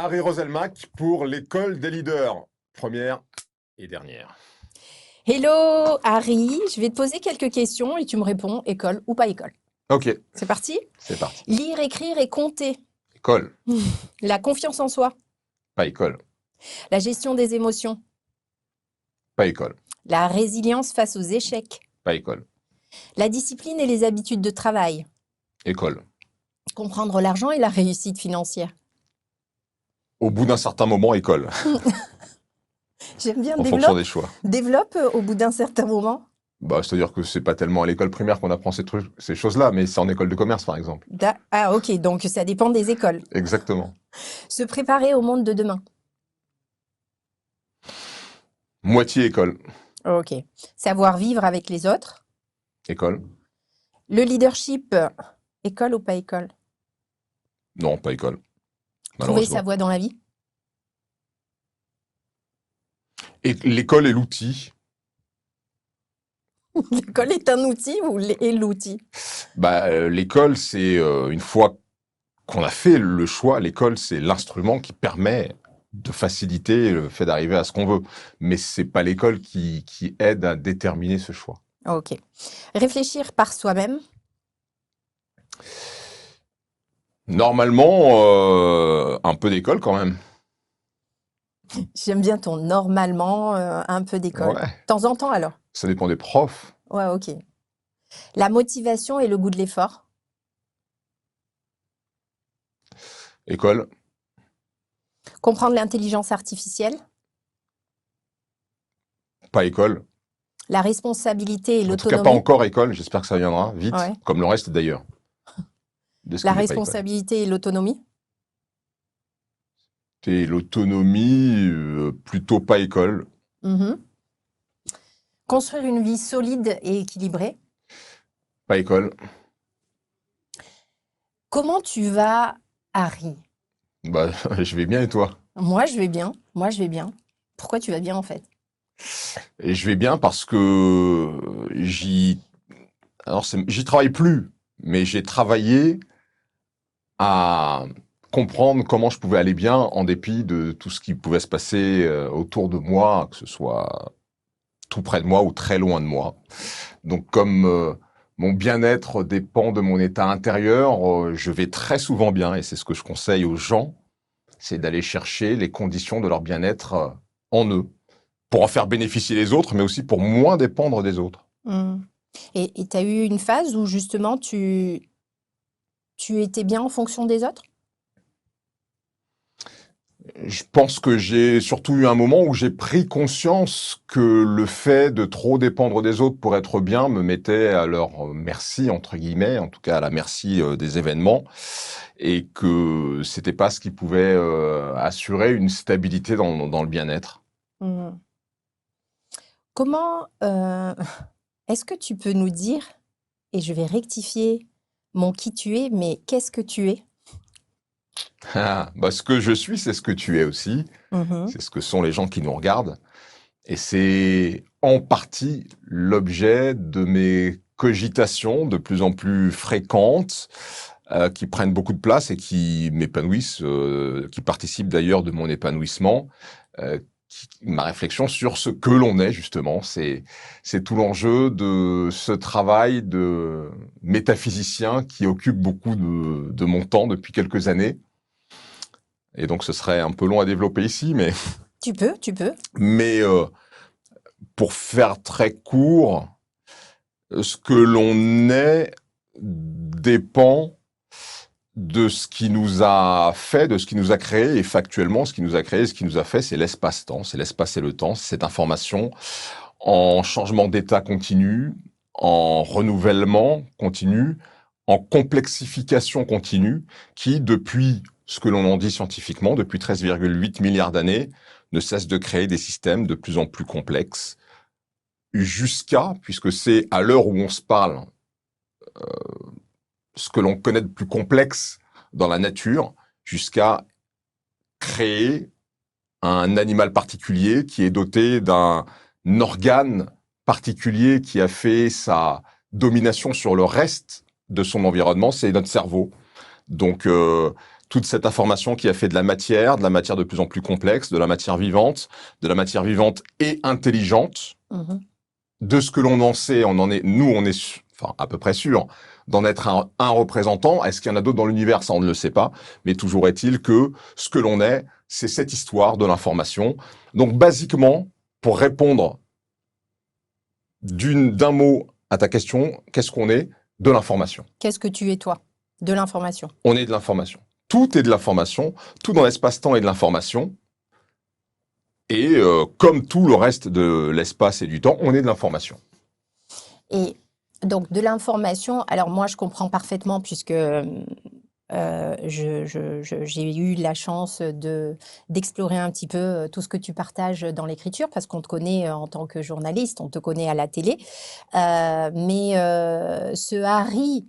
Harry Roselmack pour l'école des leaders, première et dernière. Hello Harry, je vais te poser quelques questions et tu me réponds école ou pas école. Ok, C'est parti? c'est parti. Lire, écrire et compter. École, La confiance en soi. pas école, La gestion des émotions. pas école, La résilience face aux échecs. pas école, La discipline et les habitudes de travail. école. Comprendre l'argent et la réussite financière. Au bout d'un certain moment, école, J'aime bien, en fonction des choix. développe au bout d'un certain moment. Bah, c'est-à-dire que c'est pas tellement à l'école primaire qu'on apprend ces choses-là, mais c'est en école de commerce, par exemple. Ah ok, donc ça dépend des écoles. Exactement. Se préparer au monde de demain. Moitié école, Ok. Savoir vivre avec les autres. école. Le leadership, école ou pas école. Non, pas école, Trouver sa malheureusement. voie dans la vie. Et l'école est l'outil. L'école est un outil ou est l'outil? L'école, c'est une fois qu'on a fait le choix, l'école, c'est l'instrument qui permet de faciliter le fait d'arriver à ce qu'on veut. Mais c'est pas l'école qui aide à déterminer ce choix. Ok. Réfléchir par soi-même. Normalement, un peu d'école quand même. J'aime bien ton normalement, un peu d'école. De Ouais, temps en temps alors. ça dépend des profs. Ouais, ok. La motivation et le goût de l'effort. École, Comprendre l'intelligence artificielle. pas école. La responsabilité et En tout cas, pas l'autonomie. encore école. J'espère que ça viendra vite, Ouais. comme le reste d'ailleurs, de ce La qui n'est pas école. responsabilité et l'autonomie. Et l'autonomie, plutôt pas école. Mhm. Construire une vie solide et équilibrée. Pas école. Comment tu vas, Harry? Bah, je vais bien et toi? Moi, je vais bien. Moi, je vais bien. Pourquoi tu vas bien en fait? Et je vais bien parce que j'y travaille plus, mais j'ai travaillé à comprendre comment je pouvais aller bien en dépit de tout ce qui pouvait se passer autour de moi, que ce soit tout près de moi ou très loin de moi. Donc comme mon bien-être dépend de mon état intérieur, je vais très souvent bien et c'est ce que je conseille aux gens, c'est d'aller chercher les conditions de leur bien-être en eux, pour en faire bénéficier les autres, mais aussi pour moins dépendre des autres. Hmm. Et tu as eu une phase où justement tu étais bien en fonction des autres? Je pense que j'ai surtout eu un moment où j'ai pris conscience que le fait de trop dépendre des autres pour être bien me mettait à leur merci, entre guillemets, en tout cas à la merci des événements, et que c'était pas ce qui pouvait assurer une stabilité dans le bien-être. Hmm. Comment est-ce que tu peux nous dire, et je vais rectifier mon qui tu es, mais qu'est-ce que tu es? Ce que je suis, c'est ce que tu es aussi, Mhm. c'est ce que sont les gens qui nous regardent. Et c'est en partie l'objet de mes cogitations de plus en plus fréquentes, qui prennent beaucoup de place et qui m'épanouissent, qui participent d'ailleurs de mon épanouissement. Ma réflexion sur ce que l'on est justement, c'est tout l'enjeu de ce travail de métaphysicien qui occupe beaucoup de mon temps depuis quelques années. Et donc ce serait un peu long à développer ici, Tu peux, tu peux. mais pour faire très court, ce que l'on est dépend de ce qui nous a fait, de ce qui nous a créé, et factuellement, ce qui nous a créé, ce qui nous a fait, c'est l'espace-temps, c'est l'espace et le temps, c'est cette information en changement d'état continu, en renouvellement continu, en complexification continue, qui, depuis ce que l'on en dit scientifiquement, depuis 13,8 milliards d'années, ne cesse de créer des systèmes de plus en plus complexes, jusqu'à, puisque c'est à l'heure où on se parle, ce que l'on connaît de plus complexe dans la nature, jusqu'à créer un animal particulier qui est doté d'un organe particulier qui a fait sa domination sur le reste de son environnement, c'est notre cerveau. Donc, toute cette information qui a fait de la matière de plus en plus complexe, de la matière vivante et intelligente. De ce que l'on en sait, nous, on est enfin, à peu près sûr d'en être un représentant. Est-ce qu'il y en a d'autres dans l'univers? Ça, on ne le sait pas. Mais toujours est-il que ce que l'on est, c'est cette histoire de l'information. Donc, basiquement, pour répondre d'un mot à ta question, qu'est-ce qu'on est? De l'information. Qu'est-ce que tu es, toi? De l'information. On est de l'information. Tout est de l'information. Tout dans l'espace-temps est de l'information. Et comme tout le reste de l'espace et du temps, on est de l'information. Et donc, de l'information, alors moi, je comprends parfaitement puisque j'ai eu la chance d'explorer un petit peu tout ce que tu partages dans l'écriture parce qu'on te connaît en tant que journaliste, on te connaît à la télé. Mais ce Harry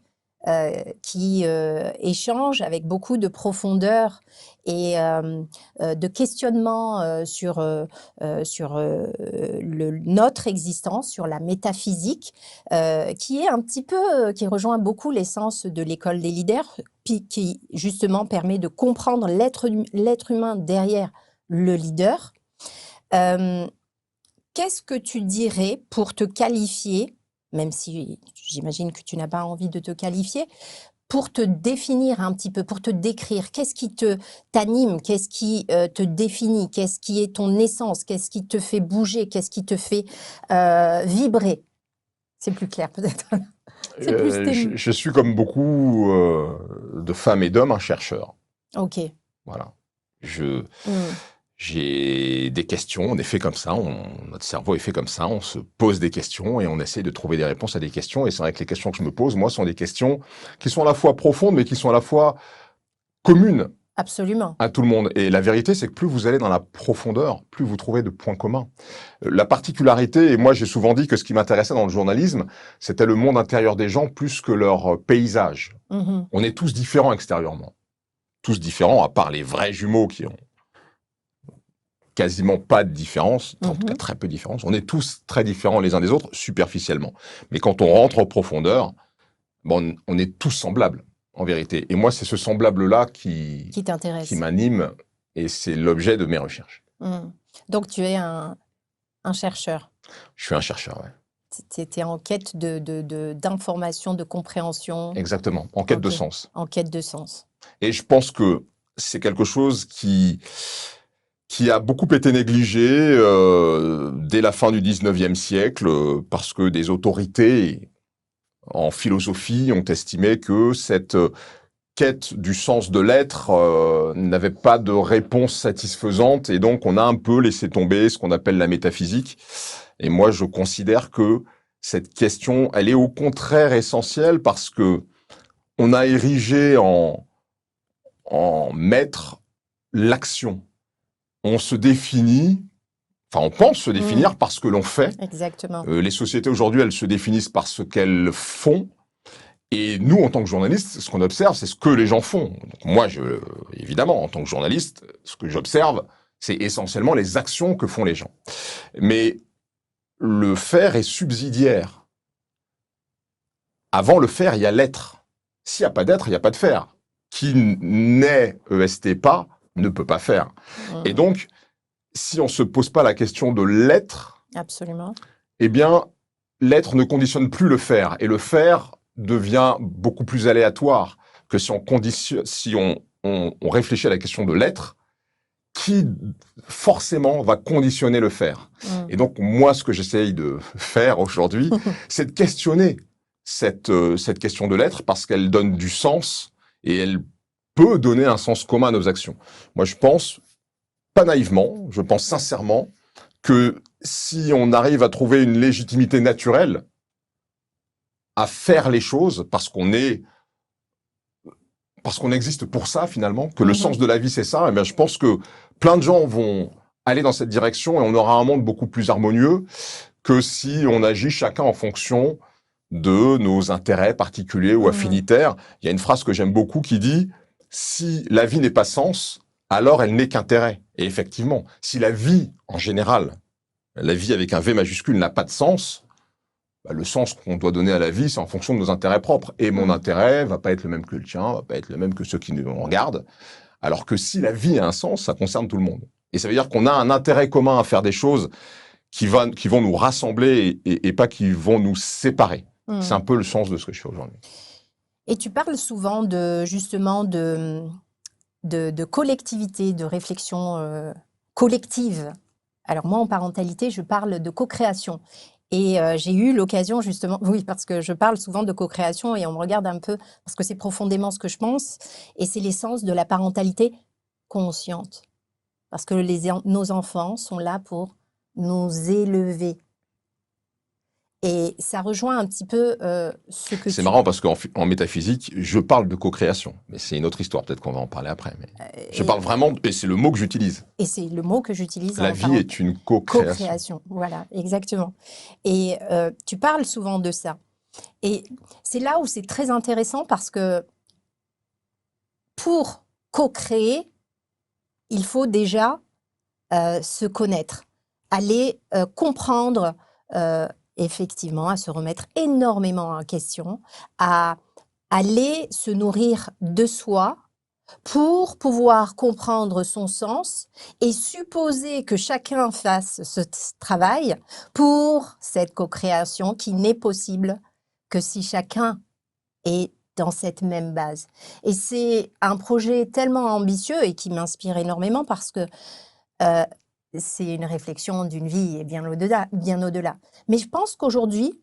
qui échange avec beaucoup de profondeur et de questionnement sur notre existence, sur la métaphysique, qui est un petit peu, qui rejoint beaucoup l'essence de l'école des leaders, qui justement permet de comprendre l'être humain derrière le leader. Qu'est-ce que tu dirais pour te qualifier, même si j'imagine que tu n'as pas envie de te qualifier, pour te définir un petit peu, pour te décrire, qu'est-ce qui t'anime, qu'est-ce qui te définit, qu'est-ce qui est ton essence, qu'est-ce qui te fait bouger, qu'est-ce qui te fait vibrer? C'est plus clair peut-être. C'est plus je suis comme beaucoup de femmes et d'hommes un chercheur. Ok. Voilà. J'ai des questions, on est fait comme ça, notre cerveau est fait comme ça, on se pose des questions et on essaie de trouver des réponses à des questions. Et c'est vrai que les questions que je me pose, moi, sont des questions qui sont à la fois profondes, mais qui sont à la fois communes. Absolument. À tout le monde. Et la vérité, c'est que plus vous allez dans la profondeur, plus vous trouvez de points communs. La particularité, et moi j'ai souvent dit que ce qui m'intéressait dans le journalisme, c'était le monde intérieur des gens plus que leur paysage. On est tous différents extérieurement. Tous différents, à part les vrais jumeaux qui ont quasiment pas de différence, en tout cas très peu de différence. On est tous très différents les uns des autres, superficiellement. Mais quand on rentre en profondeur, bon, on est tous semblables, en vérité. Et moi, c'est ce semblable-là qui t'intéresse, qui m'anime, et c'est l'objet de mes recherches. Donc, tu es un chercheur. Je suis un chercheur, ouais. Tu es en quête d'information, de compréhension. Exactement, en quête de sens. En quête de sens. Et je pense que c'est quelque chose qui a beaucoup été négligé dès la fin du 19e siècle, parce que des autorités en philosophie ont estimé que cette quête du sens de l'être n'avait pas de réponse satisfaisante, et donc on a un peu laissé tomber ce qu'on appelle la métaphysique. Et moi, je considère que cette question, elle est au contraire essentielle, parce que on a érigé en maître l'action. On se définit, enfin on pense se définir par ce que l'on fait. Exactement. Les sociétés aujourd'hui, elles se définissent par ce qu'elles font. Et nous, en tant que journalistes, ce qu'on observe, c'est ce que les gens font. Donc moi, évidemment, en tant que journaliste, ce que j'observe, c'est essentiellement les actions que font les gens. Mais le faire est subsidiaire. Avant le faire, il y a l'être. S'il n'y a pas d'être, il n'y a pas de faire. Qui n'est EST pas, ne peut pas faire. Et donc, si on se pose pas la question de l'être, absolument, eh bien, l'être ne conditionne plus le faire. Et le faire devient beaucoup plus aléatoire que si on réfléchit à la question de l'être, qui forcément va conditionner le faire. Et donc, moi, ce que j'essaye de faire aujourd'hui, c'est de questionner cette question de l'être, parce qu'elle donne du sens et elle peut donner un sens commun à nos actions. Moi, je pense, pas naïvement, je pense sincèrement que si on arrive à trouver une légitimité naturelle à faire les choses, parce qu'on existe pour ça finalement, que le sens de la vie c'est ça, et bien je pense que plein de gens vont aller dans cette direction et on aura un monde beaucoup plus harmonieux que si on agit chacun en fonction de nos intérêts particuliers ou affinitaires. Il y a une phrase que j'aime beaucoup qui dit « Si la vie n'est pas sens, alors elle n'est qu'intérêt ». Et effectivement, si la vie en général, la vie avec un V majuscule n'a pas de sens, le sens qu'on doit donner à la vie, c'est en fonction de nos intérêts propres. Et mon intérêt va pas être le même que le tien, va pas être le même que ceux qui nous regardent. Alors que si la vie a un sens, ça concerne tout le monde. Et ça veut dire qu'on a un intérêt commun à faire des choses qui vont nous rassembler et pas qui vont nous séparer. C'est un peu le sens de ce que je fais aujourd'hui. Et tu parles souvent justement de collectivité, de réflexion collective. Alors moi, en parentalité, je parle de co-création. Et j'ai eu l'occasion justement, oui, parce que je parle souvent de co-création et on me regarde un peu, parce que c'est profondément ce que je pense, et c'est l'essence de la parentalité consciente. Parce que nos enfants sont là pour nous élever. Et ça rejoint un petit peu ce que C'est marrant parce qu'en métaphysique, je parle de co-création, mais c'est une autre histoire, peut-être qu'on va en parler après. Mais je parle vraiment, et c'est le mot que j'utilise. Et c'est le mot que j'utilise. La vie est une co-création. Co-création, voilà, exactement. Et tu parles souvent de ça. Et c'est là où c'est très intéressant parce que pour co-créer, il faut déjà se connaître, aller comprendre, effectivement, à se remettre énormément en question, à aller se nourrir de soi pour pouvoir comprendre son sens et supposer que chacun fasse ce travail pour cette co-création qui n'est possible que si chacun est dans cette même base. Et c'est un projet tellement ambitieux et qui m'inspire énormément parce que c'est une réflexion d'une vie et bien au-delà, bien au-delà. Mais je pense qu'aujourd'hui,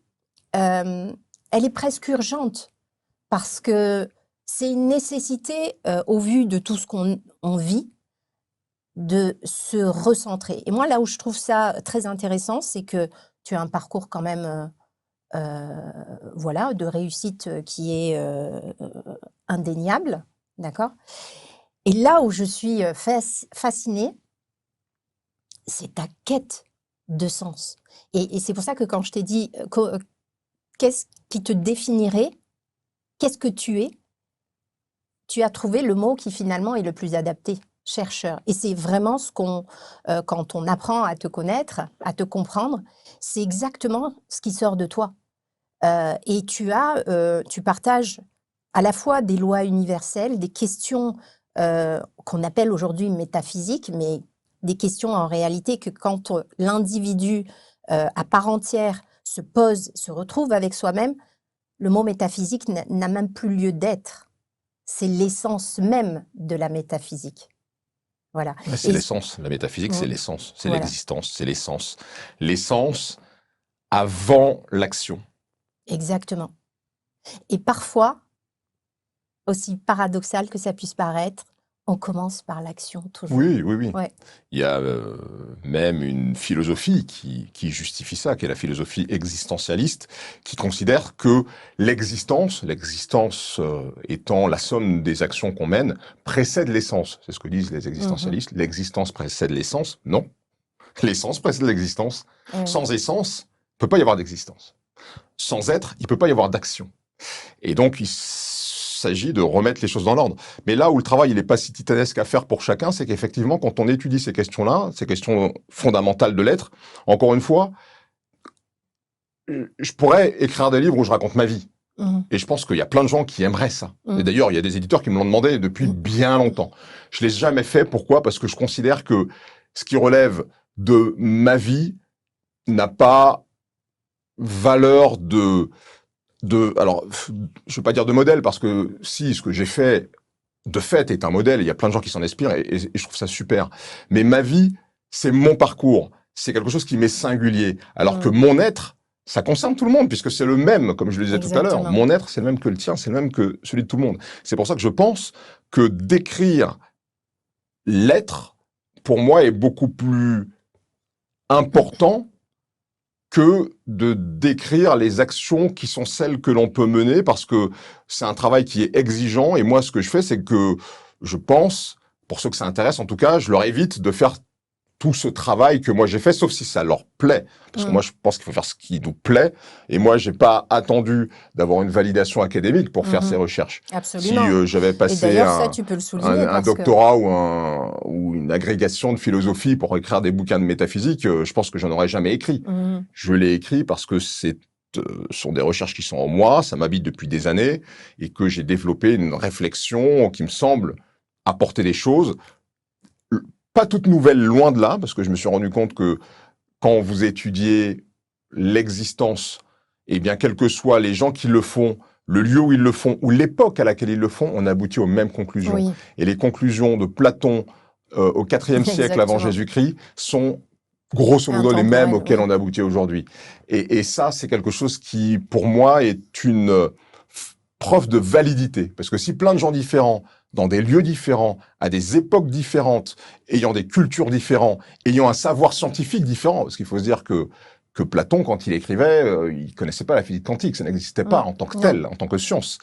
elle est presque urgente parce que c'est une nécessité, au vu de tout ce qu'on vit, de se recentrer. Et moi, là où je trouve ça très intéressant, c'est que tu as un parcours quand même, voilà, de réussite qui est indéniable, d'accord? Et là où je suis fascinée, c'est ta quête de sens. Et c'est pour ça que quand je t'ai dit qu'est-ce qui te définirait, qu'est-ce que tu es, tu as trouvé le mot qui finalement est le plus adapté, chercheur. Et c'est vraiment ce quand on apprend à te connaître, à te comprendre, c'est exactement ce qui sort de toi. Et tu partages à la fois des lois universelles, des questions qu'on appelle aujourd'hui métaphysiques, mais des questions en réalité que quand l'individu à part entière se pose, se retrouve avec soi-même, le mot métaphysique n'a même plus lieu d'être. C'est l'essence même de la métaphysique. Voilà. C'est l'essence. La métaphysique, c'est l'essence. C'est l'existence. C'est l'essence. L'essence avant l'action. Exactement. Et parfois, aussi paradoxal que ça puisse paraître, on commence par l'action toujours. Oui. Ouais. Il y a même une philosophie qui justifie ça, qui est la philosophie existentialiste, qui considère que l'existence étant la somme des actions qu'on mène, précède l'essence. C'est ce que disent les existentialistes. L'existence précède l'essence. Non. L'essence précède l'existence. Sans essence, il peut pas y avoir d'existence. Sans être, il peut pas y avoir d'action. Et donc, il s'agit de remettre les choses dans l'ordre. Mais là où le travail, il n'est pas si titanesque à faire pour chacun, c'est qu'effectivement, quand on étudie ces questions-là, ces questions fondamentales de l'être, encore une fois, je pourrais écrire des livres où je raconte ma vie. Et je pense qu'il y a plein de gens qui aimeraient ça. Et d'ailleurs, il y a des éditeurs qui me l'ont demandé depuis bien longtemps. Je l'ai jamais fait. Pourquoi? Parce que je considère que ce qui relève de ma vie n'a pas valeur alors, je veux pas dire de modèle, parce que si, ce que j'ai fait, de fait, est un modèle, il y a plein de gens qui s'en inspirent, et je trouve ça super. Mais ma vie, c'est mon parcours. C'est quelque chose qui m'est singulier. Alors que mon être, ça concerne tout le monde, puisque c'est le même, comme je le disais tout à l'heure. Mon être, c'est le même que le tien, c'est le même que celui de tout le monde. C'est pour ça que je pense que décrire l'être, pour moi, est beaucoup plus important que de décrire les actions qui sont celles que l'on peut mener, parce que c'est un travail qui est exigeant. Et moi, ce que je fais, c'est que je pense, pour ceux que ça intéresse, en tout cas, je leur évite de faire tout ce travail que moi j'ai fait, sauf si ça leur plaît. Parce que moi, je pense qu'il faut faire ce qui nous plaît. Et moi, j'ai pas attendu d'avoir une validation académique pour faire ces recherches. Absolument. Si j'avais passé un doctorat ou une agrégation de philosophie pour écrire des bouquins de métaphysique, je pense que j'en aurais jamais écrit. Je l'ai écrit parce que c'est sont des recherches qui sont en moi, ça m'habite depuis des années, et que j'ai développé une réflexion qui me semble apporter des choses, pas toutes nouvelles, loin de là, parce que je me suis rendu compte que quand vous étudiez l'existence, eh bien, quels que soient les gens qui le font, le lieu où ils le font, ou l'époque à laquelle ils le font, on aboutit aux mêmes conclusions. Oui, Et les conclusions de Platon au IVe siècle avant exactement. Jésus-Christ sont grosso modo les mêmes Intemporel, auxquelles oui. on aboutit aujourd'hui. Et ça, c'est quelque chose qui, pour moi, est une preuve de validité. Parce que si plein de gens différents, dans des lieux différents, à des époques différentes, ayant des cultures différentes, ayant un savoir scientifique différent, parce qu'il faut se dire que Platon, quand il écrivait, il connaissait pas la physique quantique, ça n'existait pas en tant que Non, tel, en tant que science.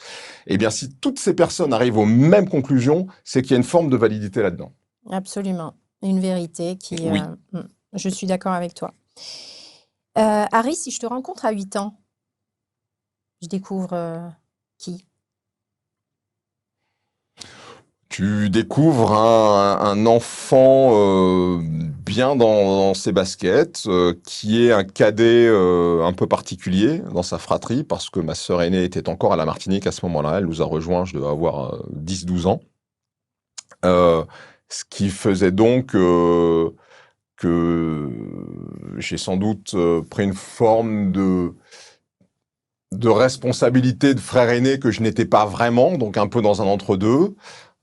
Eh bien, si toutes ces personnes arrivent aux mêmes conclusions, c'est qu'il y a une forme de validité là-dedans. absolument. Une vérité qui... Oui. je suis d'accord avec toi. Harry, si je te rencontre à 8 ans, je découvre qui? Tu découvres un enfant bien dans ses baskets, qui est un cadet un peu particulier dans sa fratrie, parce que ma sœur aînée était encore à la Martinique à ce moment-là. Elle nous a rejoints, je devais avoir 10-12 ans. Euh, Ce qui faisait donc que j'ai sans doute pris une forme de responsabilité de frère aîné que je n'étais pas vraiment, donc un peu dans un entre-deux.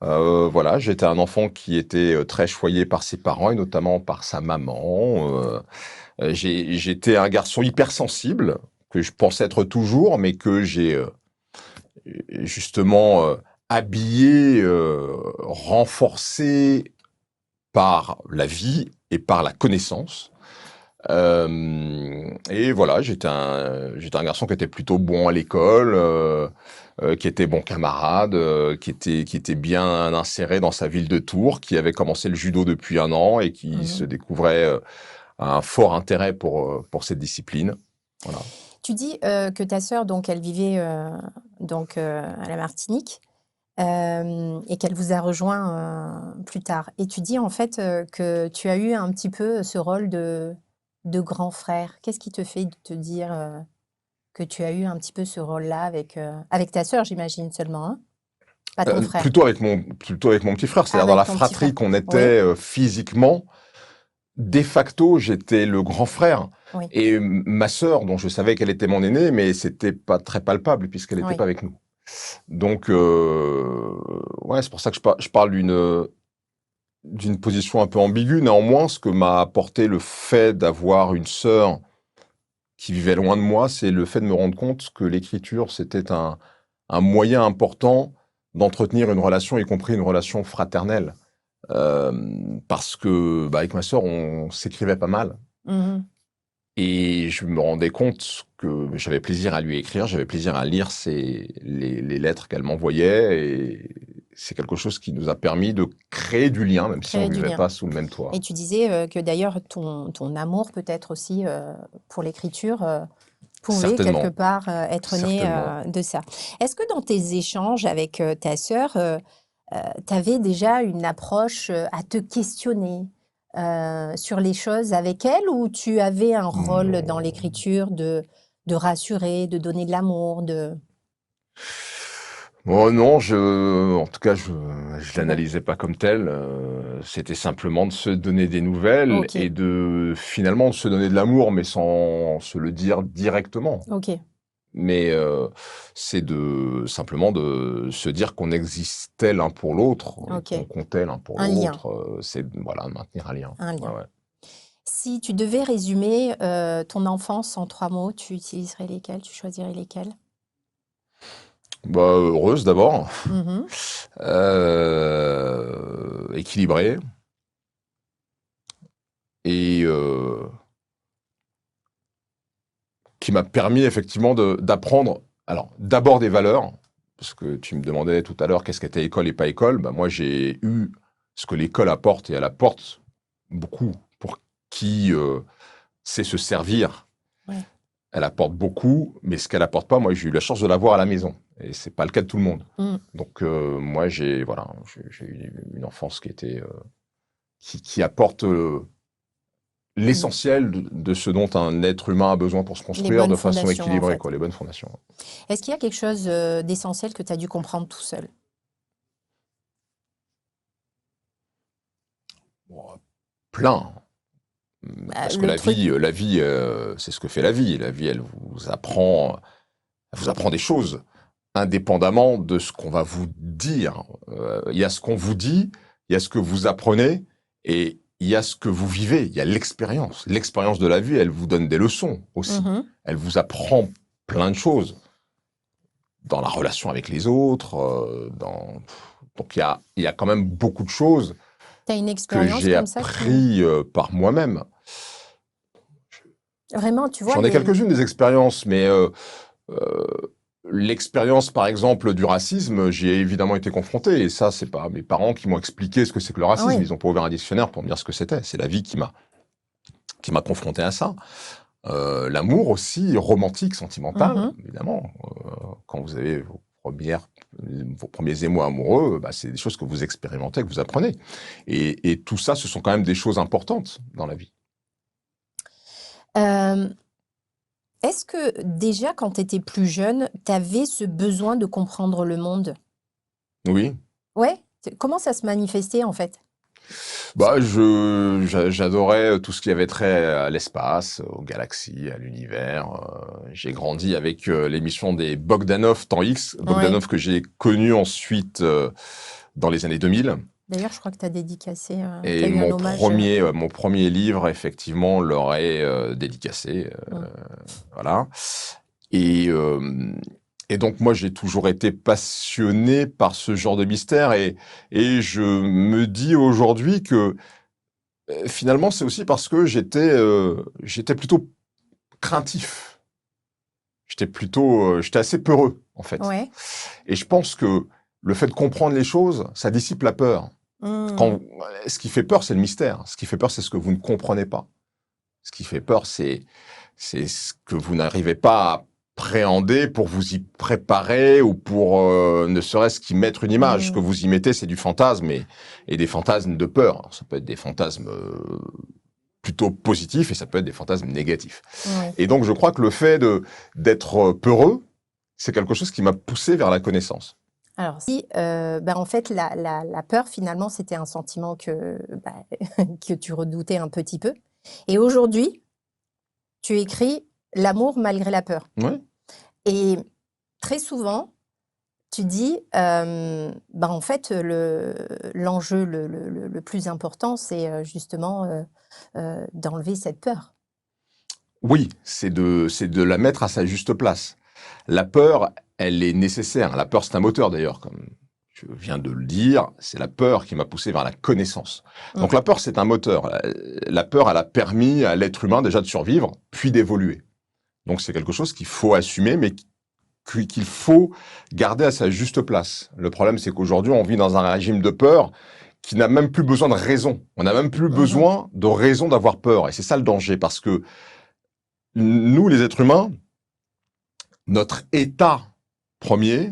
Voilà, j'étais un enfant qui était très choyé par ses parents et notamment par sa maman. J'étais un garçon hypersensible que je pensais être toujours, mais que j'ai justement habillé, renforcé par la vie et par la connaissance. Et voilà, j'étais un garçon qui était plutôt bon à l'école, qui était bon camarade, qui était bien inséré dans sa ville de Tours, qui avait commencé le judo depuis 1 an et qui se Mhm. découvrait un fort intérêt pour cette discipline. Voilà. Tu dis que ta sœur, donc, elle vivait donc, à la Martinique et qu'elle vous a rejoint plus tard. Et tu dis en fait que tu as eu un petit peu ce rôle de grand frère. Qu'est-ce qui te fait de te dire que tu as eu un petit peu ce rôle-là avec ta sœur, j'imagine seulement, hein? Pas ton frère. Plutôt avec mon petit frère, c'est-à-dire dans Avec la ton petit frère. fratrie qu'on Oui, était physiquement. De facto, j'étais le grand frère. oui, Et ma sœur, dont je savais qu'elle était mon aînée, mais c'était pas très palpable puisqu'elle n'était oui. pas avec nous. Donc, ouais, c'est pour ça que je parle d'une position un peu ambiguë. Néanmoins, ce que m'a apporté le fait d'avoir une sœur qui vivait loin de moi, c'est le fait de me rendre compte que l'écriture, c'était un moyen important d'entretenir une relation, y compris une relation fraternelle. Euh, Parce que, bah, avec ma sœur, on s'écrivait pas mal. Mhm. Et je me rendais compte que j'avais plaisir à lui écrire, j'avais plaisir à lire les lettres qu'elle m'envoyait, et c'est quelque chose qui nous a permis de créer du lien, même si on Créer du vivait lien. pas sous le même Et toit. tu disais que d'ailleurs ton amour peut-être aussi pour l'écriture pouvait quelque Certainement, part être né certainement. de ça. Est-ce que dans tes échanges avec ta sœur, tu avais déjà une approche à te questionner sur les choses avec elle, ou tu avais un rôle dans Non. l'écriture de rassurer, de donner de l'amour, de... Oh non, en tout cas, je Mhm. l'analysais pas comme tel. C'était simplement de se donner des nouvelles Ok, et de finalement de se donner de l'amour, mais sans se le dire directement. ok, Mais c'est de simplement de se dire qu'on existait l'un pour l'autre et ok. qu'on comptait l'un pour Un lien, l'autre. C'est voilà, maintenir un lien. un Ouais, lien. ouais. Si tu devais résumer ton enfance en 3 mots, tu utiliserais lesquels? Tu choisirais lesquels? Bah, heureuse d'abord, Mhm. équilibrée et qui m'a permis effectivement d'apprendre. Alors, d'abord des valeurs, parce que tu me demandais tout à l'heure qu'est-ce qu'était école et pas école. Bah, moi, j'ai eu ce que l'école apporte, et elle apporte beaucoup pour qui sait se servir. Ouais. Elle apporte beaucoup, mais ce qu'elle apporte pas, moi, j'ai eu la chance de l'avoir à la maison. Et c'est pas le cas de tout le monde. Mm. Donc, moi, j'ai eu une enfance qui était, qui apporte l'essentiel de ce dont un être humain a besoin pour se Les construire de bonnes façon fondations, en équilibrée, fait. quoi, les bonnes fondations. Est-ce qu'il y a quelque chose d'essentiel que tu as dû comprendre tout seul? Bon, plein. Bah, Parce que le truc, la vie, c'est ce que fait la vie. La vie, elle vous apprend des choses, indépendamment de ce qu'on va vous dire. Il y a ce qu'on vous dit, il y a ce que vous apprenez, et il y a ce que vous vivez. Il y a l'expérience. L'expérience de la vie, elle vous donne des leçons aussi. Mhm. Elle vous apprend plein de choses dans la relation avec les autres. Donc il y a quand même beaucoup de choses Tu as une que expérience j'ai comme ça appris par moi-même. Vraiment, tu vois, J'en ai quelques-unes des expériences, mais euh, l'expérience, par exemple, du racisme, j'y ai évidemment été confronté. Et ça, c'est pas mes parents qui m'ont expliqué ce que c'est que le Ah racisme. oui. Ils n'ont pas ouvert un dictionnaire pour me dire ce que c'était. C'est la vie qui m'a confronté à ça. L'amour aussi, romantique, sentimental, Mhm. évidemment. Quand vous avez vos premiers émois amoureux, bah, c'est des choses que vous expérimentez, que vous apprenez. Et tout ça, ce sont quand même des choses importantes dans la vie. Euh, Est-ce que déjà, quand tu étais plus jeune, tu avais ce besoin de comprendre le monde? Oui. Ouais? Comment ça se manifestait en fait? Bah, j'adorais tout ce qui avait trait à l'espace, aux galaxies, à l'univers. J'ai grandi avec l'émission des Bogdanov Temps X, Ouais. Bogdanov que j'ai connu ensuite dans les années 2000. D'ailleurs, je crois que tu as dédicacé, tu Et as eu un hommage. mon premier livre, effectivement, leur est dédicacé. Mm. Voilà. Et, euh, et donc, moi, j'ai toujours été passionné par ce genre de mystère. Et je me dis aujourd'hui que finalement, c'est aussi parce que j'étais plutôt craintif. J'étais assez peureux, en fait. Ouais. Et je pense que le fait de comprendre les choses, ça dissipe la peur. Mm. Quand, ce qui fait peur, c'est le mystère. Ce qui fait peur, c'est ce que vous ne comprenez pas. Ce qui fait peur, c'est ce que vous n'arrivez pas à appréhender pour vous y préparer ou pour ne serait-ce qu'y mettre une image. Ce que Mm. vous y mettez, c'est du fantasme et des fantasmes de peur. Alors, ça peut être des fantasmes plutôt positifs et ça peut être des fantasmes négatifs. Ouais. Et donc, je crois que le fait d'être peureux, c'est quelque chose qui m'a poussé vers la connaissance. Alors, si, ben, en fait, la peur, finalement, c'était un sentiment bah, que tu redoutais un petit peu. Et aujourd'hui, tu écris l'amour malgré la peur. Ouais. Et très souvent, tu dis, ben, en fait, l'enjeu le plus important, c'est justement d'enlever cette peur. Oui, c'est de la mettre à sa juste place. La peur, elle est nécessaire. La peur, c'est un moteur d'ailleurs, comme je viens de le dire. C'est la peur qui m'a poussé vers la connaissance. Mm. Donc la peur, c'est un moteur. La peur, elle a permis à l'être humain déjà de survivre, puis d'évoluer. Donc c'est quelque chose qu'il faut assumer, mais qu'il faut garder à sa juste place. Le problème, c'est qu'aujourd'hui, on vit dans un régime de peur qui n'a même plus besoin de raison. On n'a même plus Mhm. besoin de raison d'avoir peur. Et c'est ça le danger, parce que nous, les êtres humains, notre état premier, en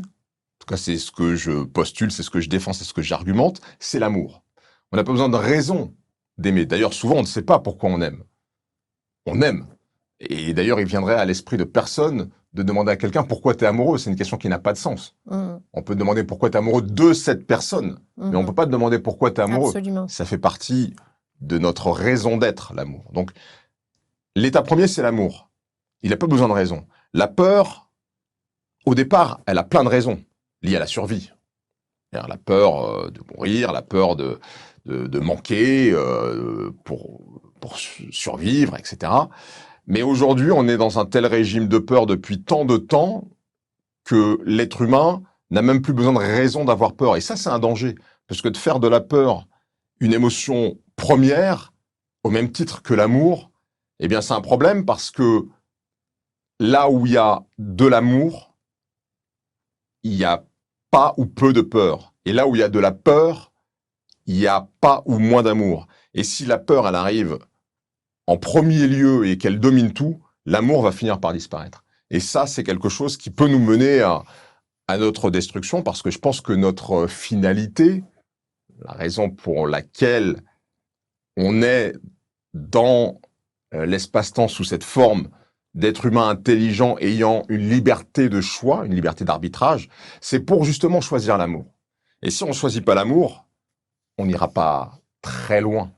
tout cas c'est ce que je postule, c'est ce que je défends, c'est ce que j'argumente, c'est l'amour. On n'a pas besoin de raison d'aimer. D'ailleurs, souvent, on ne sait pas pourquoi on aime. On aime. Et d'ailleurs, il viendrait à l'esprit de personne de demander à quelqu'un pourquoi tu es amoureux. C'est une question qui n'a pas de sens. Mm. On peut demander pourquoi tu es amoureux de cette personne, mais on ne Mhm. peut pas te demander pourquoi tu es amoureux. Absolument. Ça fait partie de notre raison d'être, l'amour. Donc, l'état premier, c'est l'amour. Il n'a pas besoin de raison. La peur, au départ, elle a plein de raisons liées à la survie. C'est-à-dire la peur de mourir, la peur de manquer pour survivre, etc. Mais aujourd'hui, on est dans un tel régime de peur depuis tant de temps que l'être humain n'a même plus besoin de raison d'avoir peur. Et ça, c'est un danger. Parce que de faire de la peur une émotion première, au même titre que l'amour, eh bien, c'est un problème parce que là où il y a de l'amour, il n'y a pas ou peu de peur. Et là où il y a de la peur, il n'y a pas ou moins d'amour. Et si la peur, elle arrive en premier lieu et qu'elle domine tout, l'amour va finir par disparaître. Et ça, c'est quelque chose qui peut nous mener à notre destruction parce que je pense que notre finalité, la raison pour laquelle on est dans l'espace-temps sous cette forme d'être humain intelligent ayant une liberté de choix, une liberté d'arbitrage, c'est pour justement choisir l'amour. Et si on ne choisit pas l'amour, on n'ira pas très loin.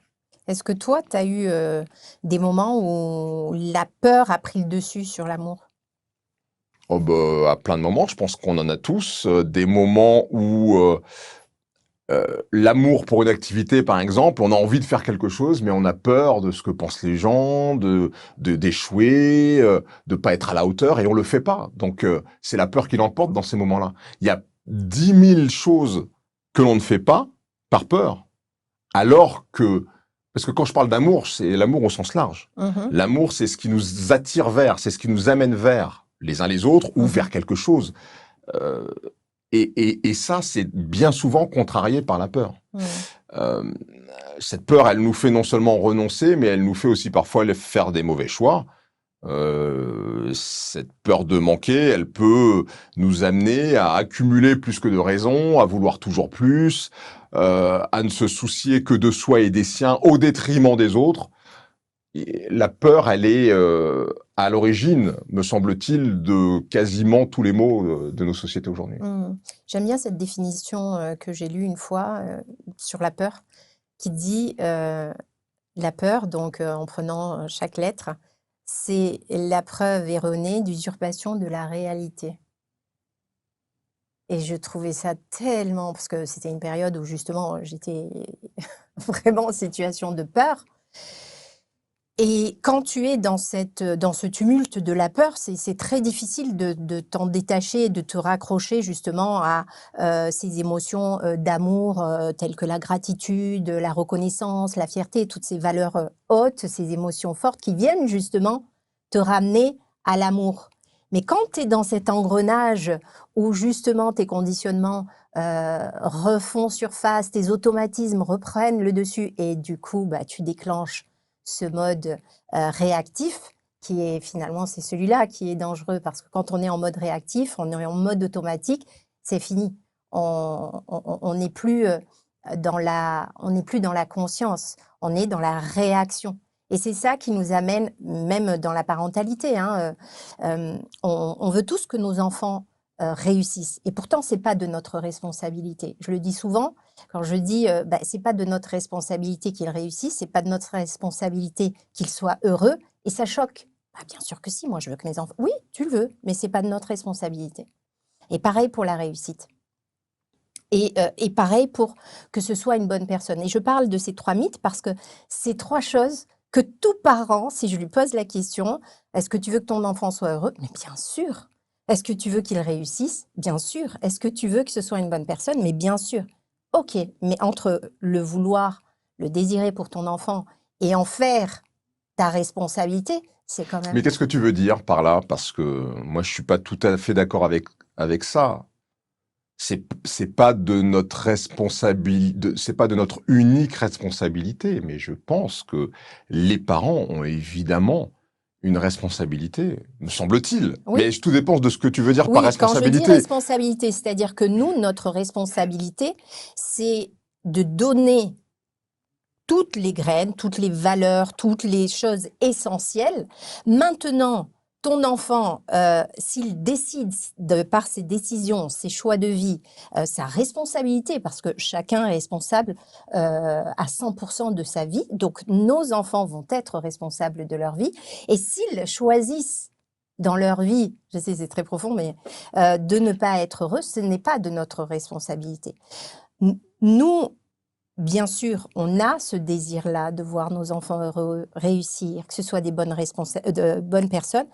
Est-ce que toi, tu as eu des moments où la peur a pris le dessus sur l'amour? Oh bah, à plein de moments, je pense qu'on en a tous, des moments où l'amour pour une activité, par exemple, on a envie de faire quelque chose, mais on a peur de ce que pensent les gens, d'échouer, de pas être à la hauteur, et on le fait pas. Donc, c'est la peur qui l'emporte dans ces moments-là. Il y a 10 000 choses que l'on ne fait pas par peur, alors que, parce que quand je parle d'amour, c'est l'amour au sens large. Mhm, L'amour, c'est ce qui nous attire vers, c'est ce qui nous amène vers les uns les autres ou mhm, vers quelque chose. Euh, et ça, c'est bien souvent contrarié par la peur. mhm. Euh, cette peur, elle nous fait non seulement renoncer, mais elle nous fait aussi parfois faire des mauvais choix. Cette peur de manquer, elle peut nous amener à accumuler plus que de raison, à vouloir toujours plus, à ne se soucier que de soi et des siens au détriment des autres. Et la peur, elle est à l'origine, me semble-t-il, de quasiment tous les maux de nos sociétés aujourd'hui. Mhm. J'aime bien cette définition que j'ai lue une fois sur la peur, qui dit la peur, donc en prenant chaque lettre, c'est la preuve erronée d'usurpation de la réalité. Et je trouvais ça tellement, parce que c'était une période où justement j'étais vraiment en situation de peur. Et quand tu es dans dans ce tumulte de la peur, c'est très difficile de t'en détacher, de te raccrocher justement à ces émotions d'amour telles que la gratitude, la reconnaissance, la fierté, toutes ces valeurs hautes, ces émotions fortes qui viennent justement te ramener à l'amour. Mais quand tu es dans cet engrenage où justement tes conditionnements refont surface, tes automatismes reprennent le dessus et du coup, bah, tu déclenches ce mode réactif qui est finalement, c'est celui-là qui est dangereux parce que quand on est en mode réactif, on est en mode automatique, c'est fini. On n'est plus on n'est plus dans la conscience, on est dans la réaction. Et c'est ça qui nous amène, même dans la parentalité, hein, on veut tous que nos enfants réussissent. Et pourtant, c'est pas de notre responsabilité. Je le dis souvent, quand je dis bah, c'est pas de notre responsabilité qu'ils réussissent, c'est pas de notre responsabilité qu'ils soient heureux, et ça choque. Bah, bien sûr que si, moi je veux que mes enfants. Oui, tu le veux, mais c'est pas de notre responsabilité. Et pareil pour la réussite. Et pareil pour que ce soit une bonne personne. Et je parle de ces 3 mythes parce que c'est 3 choses que tout parent, si je lui pose la question, est-ce que tu veux que ton enfant soit heureux? Mais bien sûr. Est-ce que tu veux qu'il réussisse? Bien sûr. Est-ce que tu veux que ce soit une bonne personne? Mais bien sûr. Ok, mais entre le vouloir, le désirer pour ton enfant et en faire ta responsabilité, c'est quand Mais même... qu'est-ce que tu veux dire par là? Parce que moi, je suis pas tout à fait d'accord avec ça. C'est pas de notre responsabilité, c'est pas de notre unique responsabilité, mais je pense que les parents ont évidemment une responsabilité, me semble-t-il. Oui, Mais tout dépend de ce que tu veux dire par oui, quand je dis responsabilité. responsabilité, c'est-à-dire que nous, notre responsabilité, c'est de donner toutes les graines, toutes les valeurs, toutes les choses essentielles. Maintenant, ton enfant, s'il décide par ses décisions, ses choix de vie, sa responsabilité, parce que chacun est responsable à 100% de sa vie, donc nos enfants vont être responsables de leur vie, et s'ils choisissent dans leur vie, je sais c'est très profond, mais de ne pas être heureux, ce n'est pas de notre responsabilité. Nous, bien sûr, on a ce désir-là de voir nos enfants heureux, réussir, que ce soit des de bonnes personnes.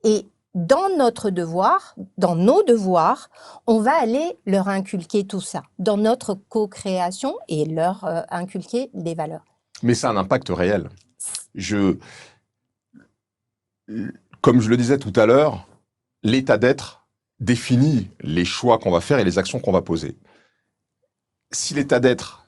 Et dans notre devoir, dans nos devoirs, on va aller leur inculquer tout ça, dans notre co-création et leur inculquer des valeurs. Mais ça a un impact réel. Je, Comme je le disais tout à l'heure, l'état d'être définit les choix qu'on va faire et les actions qu'on va poser. Si l'état d'être,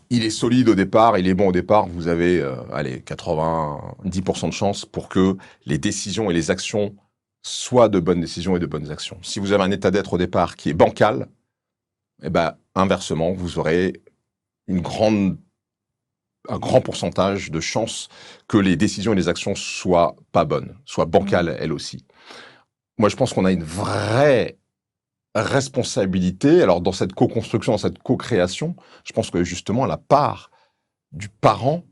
il est solide au départ, il est bon au départ, vous avez, allez, 90% de chances pour que les décisions et les actions soient de bonnes décisions et de bonnes actions. Si vous avez un état d'être au départ qui est bancal, eh ben, inversement, vous aurez une grande un grand pourcentage de chances que les décisions et les actions soient pas bonnes, soient bancales elles aussi. Moi, je pense qu'on a une vraie responsabilité. Alors, dans cette co-construction, dans cette co-création, je pense que justement, la part du parent,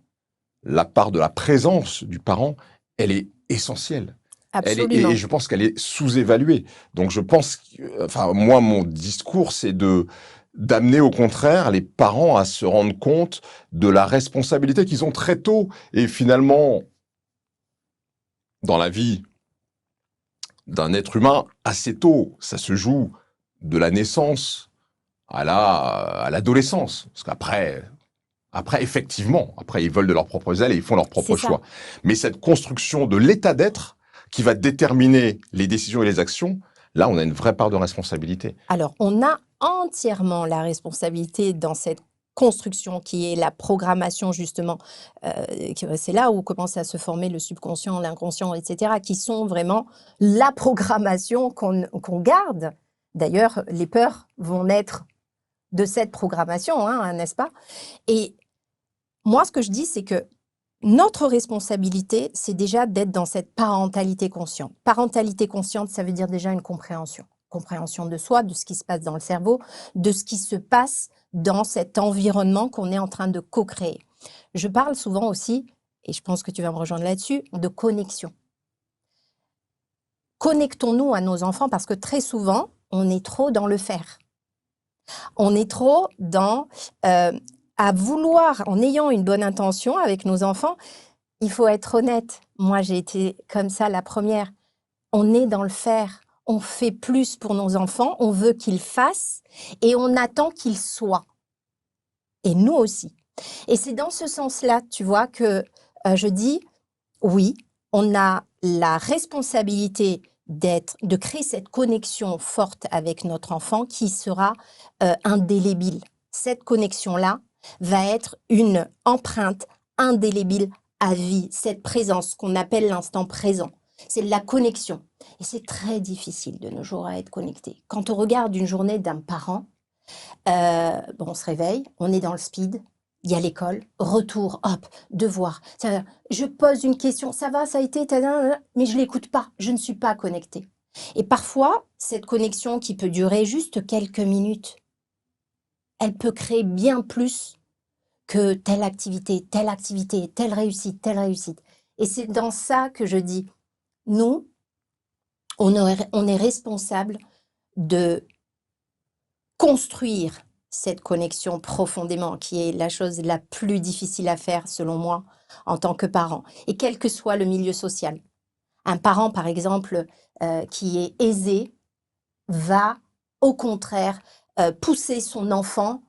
la part de la présence du parent, elle est essentielle. Et Absolument. je pense qu'elle est sous-évaluée. Donc, je pense, enfin, moi, mon discours, c'est d'amener au contraire les parents à se rendre compte de la responsabilité qu'ils ont très tôt. Et finalement, dans la vie d'un être humain, assez tôt, ça se joue de la naissance à l'adolescence. Parce qu'après, effectivement, après, ils volent de leurs propres ailes et ils font leurs C'est propres ça. choix. Mais cette construction de l'état d'être qui va déterminer les décisions et les actions, là, on a une vraie part de responsabilité. Alors, on a entièrement la responsabilité dans cette construction qui est la programmation, justement. C'est là où commence à se former le subconscient, l'inconscient, etc., qui sont vraiment la programmation qu'on garde. D'ailleurs, les peurs vont naître de cette programmation, hein, n'est-ce pas? Et moi, ce que je dis, c'est que notre responsabilité, c'est déjà d'être dans cette parentalité consciente. Parentalité consciente, ça veut dire déjà une compréhension. Compréhension de soi, de ce qui se passe dans le cerveau, de ce qui se passe dans cet environnement qu'on est en train de co-créer. Je parle souvent aussi, et je pense que tu vas me rejoindre là-dessus, de connexion. Connectons-nous à nos enfants parce que très souvent, on est trop dans le faire. On est trop dans à vouloir, en ayant une bonne intention avec nos enfants. Il faut être honnête. Moi, j'ai été comme ça la première. On est dans le faire. On fait plus pour nos enfants. On veut qu'ils fassent et on attend qu'ils soient. Et nous aussi. Et c'est dans ce sens-là, tu vois, que je dis oui, on a la responsabilité de créer cette connexion forte avec notre enfant qui sera indélébile. Cette connexion-là va être une empreinte indélébile à vie, cette présence qu'on appelle l'instant présent. C'est de la connexion. Et c'est très difficile de nos jours à être connecté. Quand on regarde une journée d'un parent, bon, on se réveille, on est dans le speed, il y a l'école, retour, hop, devoir. Je pose une question, ça va, ça a été, mais je l'écoute pas, je ne suis pas connectée. Et parfois, cette connexion qui peut durer juste quelques minutes, elle peut créer bien plus que telle activité, telle réussite, telle réussite. Et c'est dans ça que je dis, nous, on est responsable de construire cette connexion profondément, qui est la chose la plus difficile à faire, selon moi, en tant que parent, et quel que soit le milieu social. Un parent, par exemple, qui est aisé, va, au contraire, pousser son enfant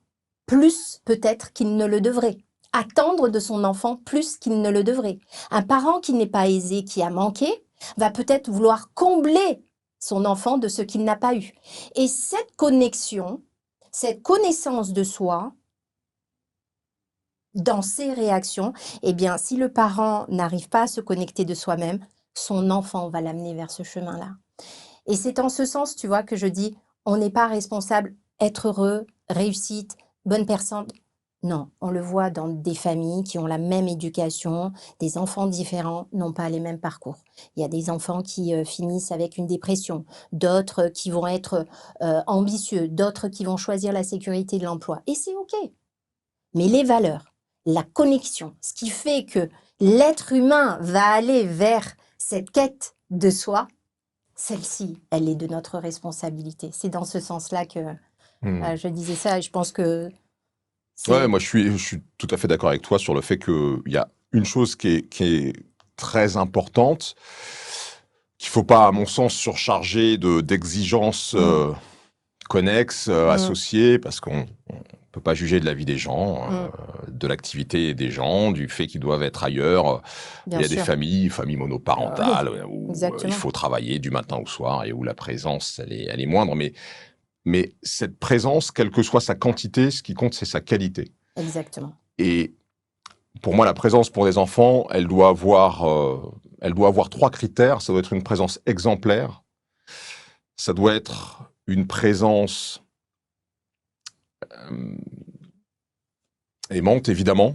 plus peut-être qu'il ne le devrait, attendre de son enfant plus qu'il ne le devrait. Un parent qui n'est pas aisé, qui a manqué, va peut-être vouloir combler son enfant de ce qu'il n'a pas eu. Et cette connexion, cette connaissance de soi, dans ses réactions, eh bien, si le parent n'arrive pas à se connecter de soi-même, son enfant va l'amener vers ce chemin-là. Et c'est en ce sens, tu vois, que je dis, on n'est pas responsable, être heureux, réussite, bonne personne. Non, on le voit dans des familles qui ont la même éducation, des enfants différents n'ont pas les mêmes parcours. Il y a des enfants qui finissent avec une dépression, d'autres qui vont être ambitieux, d'autres qui vont choisir la sécurité de l'emploi. Et c'est OK. Mais les valeurs, la connexion, ce qui fait que l'être humain va aller vers cette quête de soi, celle-ci, elle est de notre responsabilité. C'est dans ce sens-là que je disais ça et je pense que Ouais, c'est moi je suis tout à fait d'accord avec toi sur le fait qu'il y a une chose qui est très importante, qu'il faut pas, à mon sens, surcharger d'exigences Mmh, connexes, mmh, associées, parce qu'on peut pas juger de la vie des gens, mmh, de l'activité des gens, du fait qu'ils doivent être ailleurs. Il bien y a des sûr. familles Oui, monoparentales, où il exactement. faut travailler du matin au soir et où la présence, elle est moindre. Mais cette présence, quelle que soit sa quantité, ce qui compte, c'est sa qualité. Exactement. Et pour moi, la présence pour des enfants, elle doit avoir trois critères. Ça doit être une présence exemplaire. Ça doit être une présence aimante, évidemment.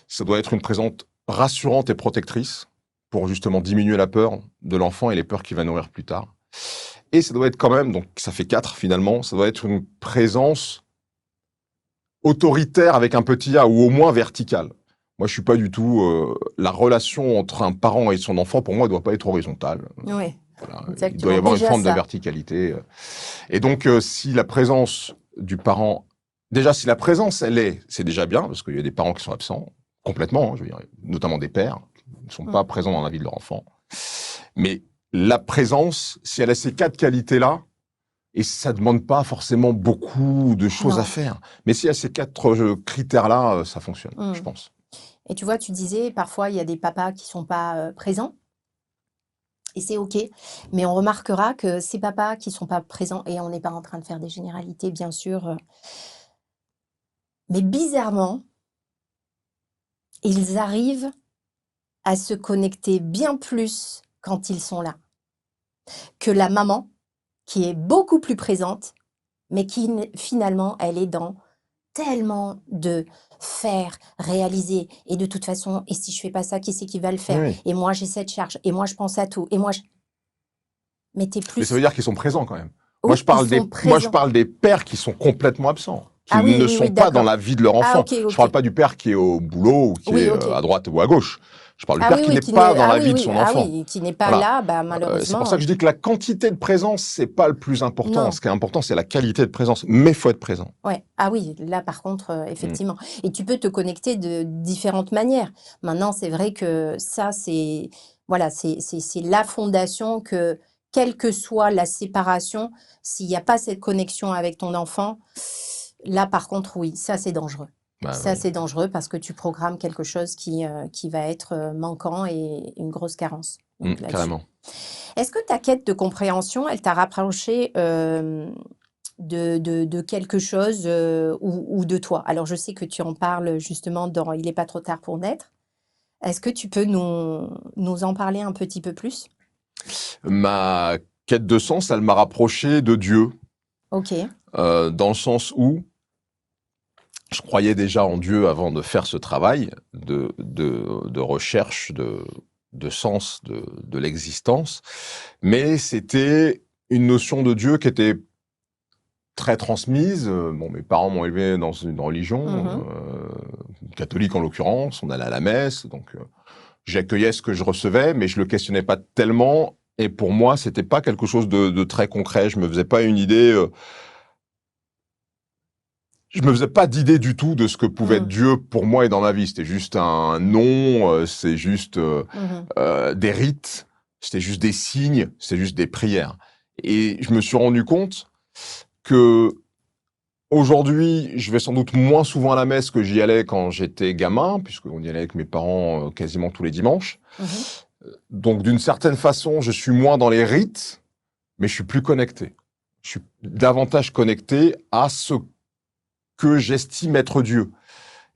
Ça doit être une présence rassurante et protectrice pour justement diminuer la peur de l'enfant et les peurs qu'il va nourrir plus tard. Et ça doit être quand même, donc ça fait 4 finalement, ça doit être une présence autoritaire avec un petit A ou au moins verticale. Moi, je suis pas du tout... la relation entre un parent et son enfant, pour moi, ne doit pas être horizontale. Oui, Voilà. exactement. Il doit y avoir Déjà une forme de ça. verticalité. Et donc, si la présence du parent... Déjà, si la présence, c'est déjà bien, parce qu'il y a des parents qui sont absents, complètement, je veux dire, notamment des pères, qui ne sont pas présents dans la vie de leur enfant. Mais la présence, si elle a ces 4 qualités-là, et ça demande pas forcément beaucoup de choses Non. à faire. Mais s'il y a ces 4 critères-là, ça fonctionne, je pense. Et tu vois, tu disais, parfois, il y a des papas qui sont pas présents. Et c'est OK. Mais on remarquera que ces papas qui sont pas présents, et on n'est pas en train de faire des généralités, bien sûr, mais bizarrement, ils arrivent à se connecter bien plus quand ils sont là que la maman, qui est beaucoup plus présente, mais qui finalement, elle est dans tellement de faire, réaliser, et de toute façon, et si je fais pas ça, qui c'est qui va le faire? Oui. Et moi, j'ai cette charge, et moi, je pense à tout, et moi, mais t'es Mais ça plus... veut dire qu'ils sont présents quand même. Oui, Moi, je parle ils sont moi, je présents. parle des pères qui sont complètement absents, qui Ah oui, ne oui, sont oui, pas dans d'accord. la vie de leur Ah enfant. OK, Je OK. parle pas du père qui est au boulot ou qui Oui, est OK. à droite ou à gauche. Je parle du Ah père oui, qui oui, n'est pas dans la vie de oui, son ah enfant. oui, qui n'est pas Voilà. là, bah, C'est pour malheureusement, ça que je dis que la quantité de présence, c'est pas le plus important. Ce non. qui est important, c'est la qualité de présence. Mais faut être présent. Ouais. Ah oui, là, par contre, Mm. effectivement. Et tu peux te connecter de différentes manières. Maintenant, c'est vrai que ça, c'est voilà, c'est la fondation que, quelle que soit la séparation, s'il n'y a pas cette connexion avec ton enfant, là, par contre, oui, ça, c'est dangereux. Bah Ça, oui. c'est dangereux parce que tu programmes quelque chose qui va être manquant et une grosse carence. Donc là-dessus. Carrément. Est-ce que ta quête de compréhension, elle t'a rapproché de quelque chose ou de toi? Alors, je sais que tu en parles justement dans Il n'est pas trop tard pour naître. Est-ce que tu peux nous en parler un petit peu plus? Ma quête de sens, elle m'a rapproché de Dieu, Ok. dans le sens où je croyais déjà en Dieu avant de faire ce travail de recherche de sens de l'existence, mais c'était une notion de Dieu qui était très transmise. Bon, mes parents m'ont élevé dans une religion, catholique en l'occurrence, on allait à la messe, donc j'accueillais ce que je recevais, mais je le questionnais pas tellement, et pour moi, c'était pas quelque chose de très concret, je me faisais pas une idée... je me faisais pas d'idée du tout de ce que pouvait être Dieu pour moi et dans ma vie. C'était juste un nom, c'est juste des rites, c'était juste des signes, c'était juste des prières. Et je me suis rendu compte que aujourd'hui, je vais sans doute moins souvent à la messe que j'y allais quand j'étais gamin, puisqu'on y allait avec mes parents quasiment tous les dimanches. Donc d'une certaine façon, je suis moins dans les rites, mais je suis plus connecté. Je suis davantage connecté à ce que j'estime être Dieu.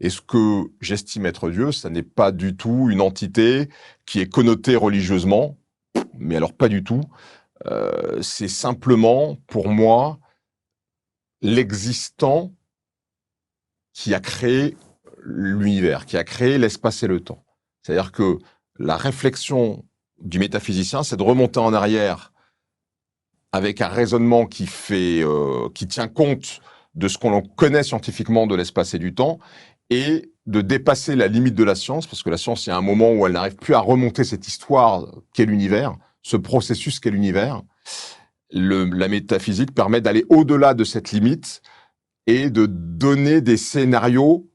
Et ce que j'estime être Dieu, ça n'est pas du tout une entité qui est connotée religieusement, mais alors pas du tout. C'est simplement, pour moi, l'existant qui a créé l'univers, qui a créé l'espace et le temps. C'est-à-dire que la réflexion du métaphysicien, c'est de remonter en arrière avec un raisonnement qui tient compte de ce qu'on connaît scientifiquement de l'espace et du temps, et de dépasser la limite de la science, parce que la science, il y a un moment où elle n'arrive plus à remonter cette histoire qu'est l'univers, ce processus qu'est l'univers. La métaphysique permet d'aller au-delà de cette limite et de donner des scénarios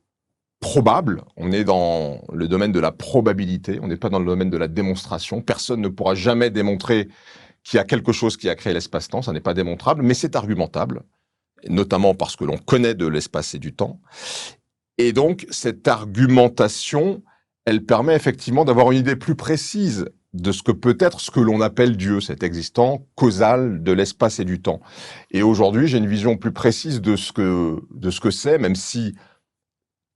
probables. On est dans le domaine de la probabilité, on n'est pas dans le domaine de la démonstration. Personne ne pourra jamais démontrer qu'il y a quelque chose qui a créé l'espace-temps, ça n'est pas démontrable, mais c'est argumentable, notamment parce que l'on connaît de l'espace et du temps. Et donc, cette argumentation, elle permet effectivement d'avoir une idée plus précise de ce que peut être ce que l'on appelle Dieu, cet existant causal de l'espace et du temps. Et aujourd'hui, j'ai une vision plus précise de ce que c'est, même si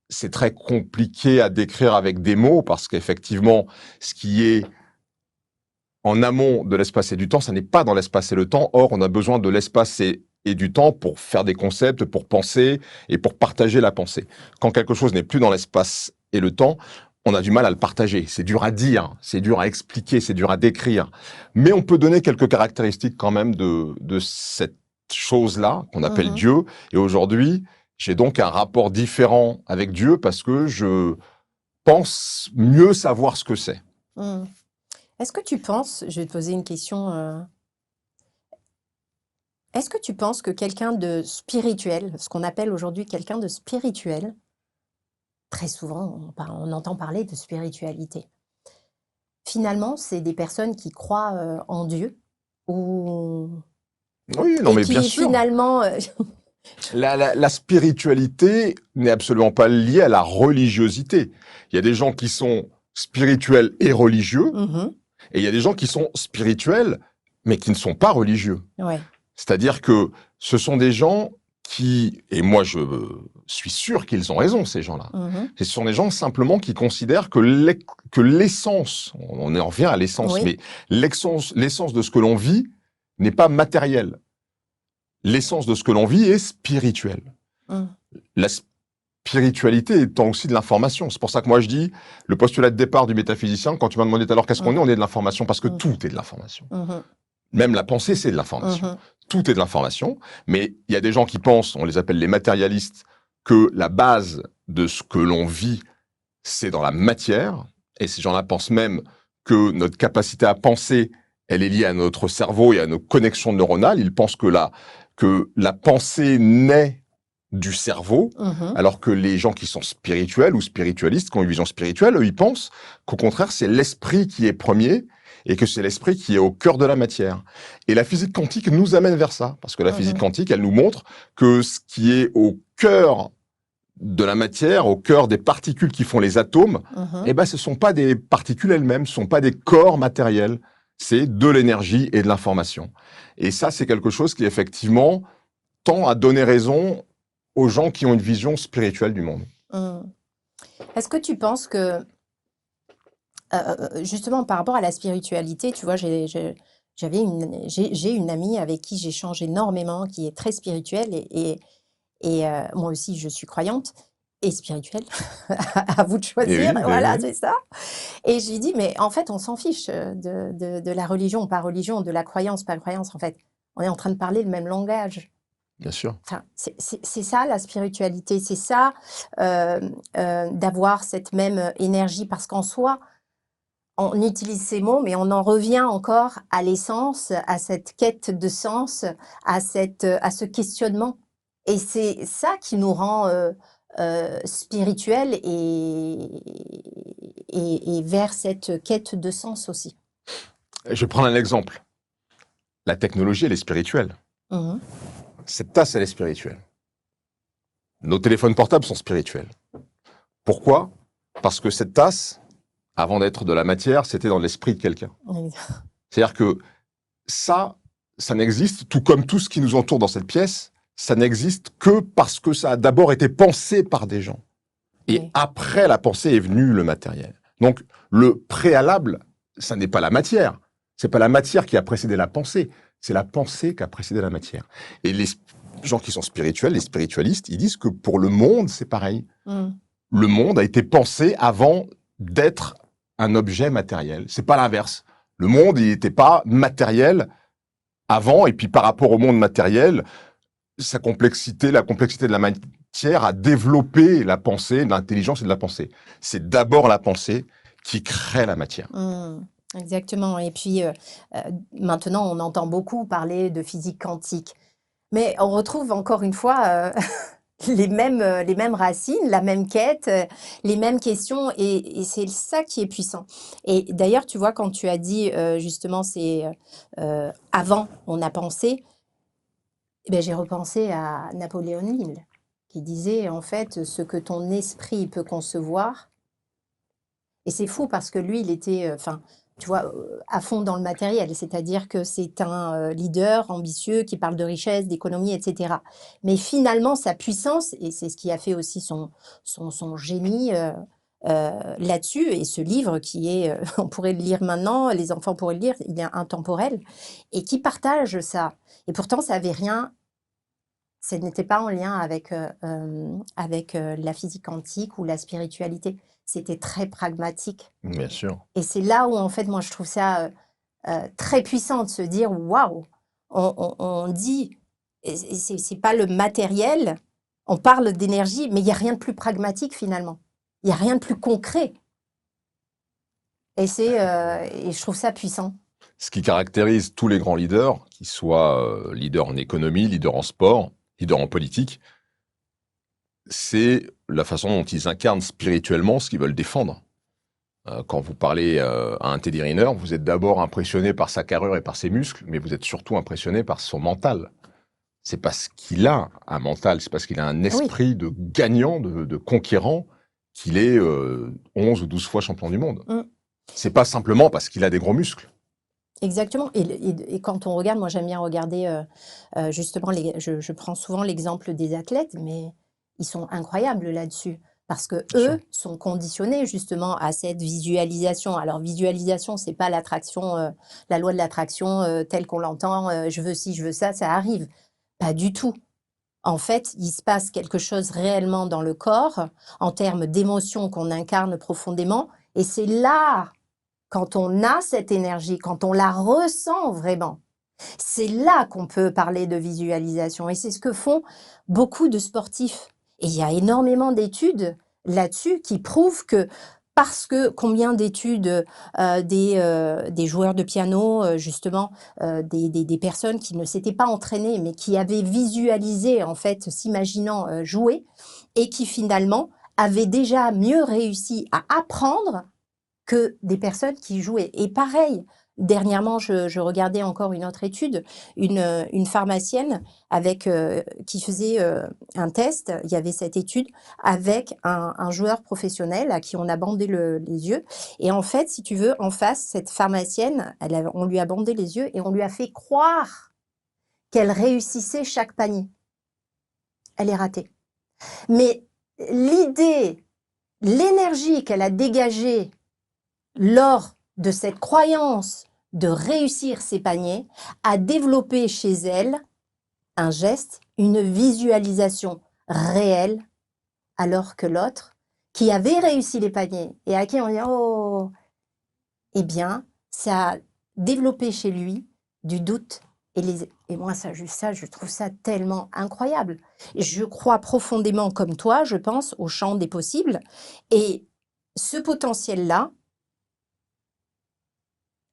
c'est très compliqué à décrire avec des mots, parce qu'effectivement, ce qui est en amont de l'espace et du temps, ça n'est pas dans l'espace et le temps. Or, on a besoin de l'espace et et du temps pour faire des concepts, pour penser et pour partager la pensée. Quand quelque chose n'est plus dans l'espace et le temps, on a du mal à le partager. C'est dur à dire, c'est dur à expliquer, c'est dur à décrire. Mais on peut donner quelques caractéristiques quand même de cette chose-là qu'on appelle Mhm. Dieu. Et aujourd'hui, j'ai donc un rapport différent avec Dieu parce que je pense mieux savoir ce que c'est. Mhm. Est-ce que tu penses, je vais te poser une question, est-ce que tu penses que quelqu'un de spirituel, ce qu'on appelle aujourd'hui quelqu'un de spirituel, très souvent on entend parler de spiritualité, finalement c'est des personnes qui croient en Dieu ou... Oui, non, et mais bien qui sûr. finalement... La spiritualité n'est absolument pas liée à la religiosité. Il y a des gens qui sont spirituels et religieux, Mhm. et il y a des gens qui sont spirituels, mais qui ne sont pas religieux. Ouais. C'est-à-dire que ce sont des gens qui, et moi je suis sûr qu'ils ont raison, ces gens-là, Mhm. ce sont des gens simplement qui considèrent que l'essence, on en revient à l'essence, Oui. mais l'essence de ce que l'on vit n'est pas matérielle. L'essence de ce que l'on vit est spirituelle. Mhm. La spiritualité étant aussi de l'information. C'est pour ça que moi je dis, le postulat de départ du métaphysicien, quand tu m'as demandé tout à l'heure qu'est-ce qu'on est, on est de l'information, parce que Mhm. tout est de l'information. Mhm. Même la pensée, c'est de l'information. Mhm. Tout est de l'information, mais il y a des gens qui pensent, on les appelle les matérialistes, que la base de ce que l'on vit, c'est dans la matière, et ces gens-là pensent même que notre capacité à penser, elle est liée à notre cerveau et à nos connexions neuronales. Ils pensent que la pensée naît du cerveau, Mhm. alors que les gens qui sont spirituels ou spiritualistes, qui ont une vision spirituelle, eux, ils pensent qu'au contraire, c'est l'esprit qui est premier et que c'est l'esprit qui est au cœur de la matière. Et la physique quantique nous amène vers ça, parce que la physique Mhm. quantique, elle nous montre que ce qui est au cœur de la matière, au cœur des particules qui font les atomes, Mhm. eh ben, ce sont pas des particules elles-mêmes, ce sont pas des corps matériels, c'est de l'énergie et de l'information. Et ça, c'est quelque chose qui, effectivement, tend à donner raison aux gens qui ont une vision spirituelle du monde. Mhm. Est-ce que tu penses que, justement, par rapport à la spiritualité, tu vois, j'ai une amie avec qui j'échange énormément, qui est très spirituelle, et moi aussi, je suis croyante et spirituelle. À vous de choisir, Et voilà, oui, c'est ça. Et je lui dis, mais en fait, on s'en fiche de la religion, pas religion, de la croyance, pas croyance. En fait, on est en train de parler le même langage. bien sûr. Enfin, c'est ça la spiritualité, c'est ça, euh, d'avoir cette même énergie, parce qu'en soi, on utilise ces mots, mais on en revient encore à l'essence, à cette quête de sens, à ce questionnement. Et c'est ça qui nous rend spirituels et vers cette quête de sens aussi. Je vais prendre un exemple. La technologie, elle est spirituelle. Mhm. Cette tasse, elle est spirituelle. Nos téléphones portables sont spirituels. Pourquoi? Parce que cette tasse, avant d'être de la matière, c'était dans l'esprit de quelqu'un. Oui. C'est-à-dire que ça n'existe, tout comme tout ce qui nous entoure dans cette pièce, ça n'existe que parce que ça a d'abord été pensé par des gens. Et Oui. après la pensée est venu le matériel. Donc, le préalable, ça n'est pas la matière. C'est pas la matière qui a précédé la pensée. C'est la pensée qui a précédé la matière. Et les gens qui sont spirituels, les spiritualistes, ils disent que pour le monde, c'est pareil. Mm. Le monde a été pensé avant d'être un objet matériel. C'est pas l'inverse. Le monde, il n'était pas matériel avant, et puis par rapport au monde matériel, la complexité de la matière a développé la pensée, l'intelligence et de la pensée. C'est d'abord la pensée qui crée la matière. Mm. Exactement. Et puis maintenant, on entend beaucoup parler de physique quantique. Mais on retrouve encore une fois les mêmes racines, la même quête, les mêmes questions, et c'est ça qui est puissant. Et d'ailleurs, tu vois, quand tu as dit justement, c'est avant, on a pensé, eh ben, j'ai repensé à Napoléon Hill, qui disait en fait ce que ton esprit peut concevoir. Et c'est fou parce que lui, il était, enfin, tu vois, à fond dans le matériel. C'est-à-dire que c'est un leader ambitieux qui parle de richesse, d'économie, etc. Mais finalement, sa puissance, et c'est ce qui a fait aussi son génie là-dessus, et ce livre qui est, on pourrait le lire maintenant, les enfants pourraient le lire, il est intemporel, et qui partage ça. Et pourtant, ça n'avait rien. ce n'était pas en lien avec la physique quantique ou la spiritualité. C'était très pragmatique. Bien sûr. Et c'est là où, en fait, moi, je trouve ça très puissant de se dire, waouh, on dit, et c'est pas le matériel, on parle d'énergie, mais il n'y a rien de plus pragmatique finalement. Il n'y a rien de plus concret. Et je trouve ça puissant. Ce qui caractérise tous les grands leaders, qu'ils soient leaders en économie, leaders en sport, leaders en politique, c'est la façon dont ils incarnent spirituellement ce qu'ils veulent défendre. Quand vous parlez à un Teddy Riner, vous êtes d'abord impressionné par sa carrure et par ses muscles, mais vous êtes surtout impressionné par son mental. C'est parce qu'il a un mental, c'est parce qu'il a un Oui, esprit de gagnant, de conquérant, qu'il est 11 ou 12 fois champion du monde. mm, C'est pas simplement parce qu'il a des gros muscles. exactement. Et quand on regarde, moi j'aime bien regarder justement, je prends souvent l'exemple des athlètes, mais ils sont incroyables là-dessus. Parce que Bien sûr. eux sont conditionnés justement à cette visualisation. Alors visualisation, c'est pas l'attraction, la loi de l'attraction telle qu'on l'entend. Je veux ci, je veux ça, ça arrive. Pas du tout. En fait, il se passe quelque chose réellement dans le corps en termes d'émotions qu'on incarne profondément. Et c'est là, quand on a cette énergie, quand on la ressent vraiment, c'est là qu'on peut parler de visualisation. Et c'est ce que font beaucoup de sportifs. Et il y a énormément d'études là-dessus qui prouvent que, parce que combien d'études des joueurs de piano, justement, des personnes qui ne s'étaient pas entraînées, mais qui avaient visualisé, en fait, s'imaginant jouer, et qui finalement avaient déjà mieux réussi à apprendre que des personnes qui jouaient. Et pareil, dernièrement, je regardais encore une autre étude, une pharmacienne qui faisait un test. Il y avait cette étude avec un joueur professionnel à qui on a bandé les yeux. Et en fait, si tu veux, en face, cette pharmacienne, on lui a bandé les yeux et on lui a fait croire qu'elle réussissait chaque panier. Elle est ratée. Mais l'idée, l'énergie qu'elle a dégagée lors de cette croyance de réussir ses paniers, a développé chez elle un geste, une visualisation réelle, alors que l'autre, qui avait réussi les paniers et à qui on dit « Oh !» eh bien, ça a développé chez lui du doute. Et moi, juste ça, je trouve ça tellement incroyable. Et je crois profondément, comme toi, je pense, au champ des possibles. Et ce potentiel-là,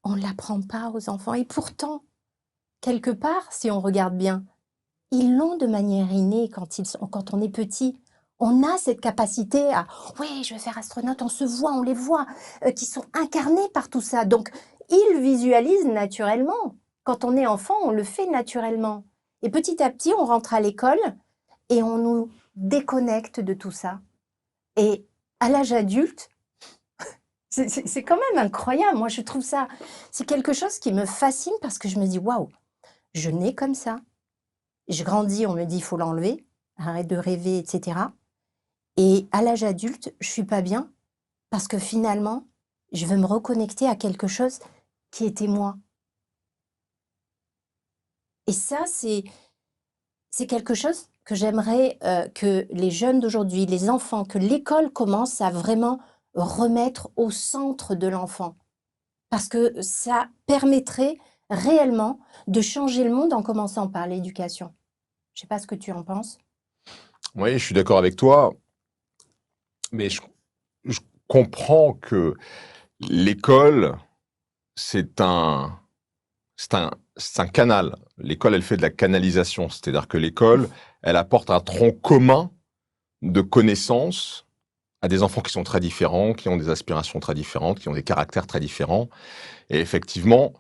on ne l'apprend pas aux enfants. Et pourtant, quelque part, si on regarde bien, ils l'ont de manière innée quand on est petit. On a cette capacité à « oui, je vais faire astronaute », on se voit, on les voit, qui sont incarnés par tout ça. Donc, ils visualisent naturellement. Quand on est enfant, on le fait naturellement. Et petit à petit, on rentre à l'école et on nous déconnecte de tout ça. Et à l'âge adulte, c'est quand même incroyable. Moi, je trouve ça, c'est quelque chose qui me fascine parce que je me dis, waouh, je nais comme ça. Je grandis, on me dit, il faut l'enlever, arrête de rêver, etc. Et à l'âge adulte, je suis pas bien parce que finalement, je veux me reconnecter à quelque chose qui était moi. Et ça, c'est quelque chose que j'aimerais que les jeunes d'aujourd'hui, les enfants, que l'école commence à vraiment remettre au centre de l'enfant. Parce que ça permettrait réellement de changer le monde en commençant par l'éducation. Je ne sais pas ce que tu en penses. Oui, je suis d'accord avec toi, mais je comprends que l'école, c'est un, c'est un canal. L'école, elle fait de la canalisation, c'est-à-dire que l'école, elle apporte un tronc commun de connaissances à des enfants qui sont très différents, qui ont des aspirations très différentes, qui ont des caractères très différents. Et effectivement,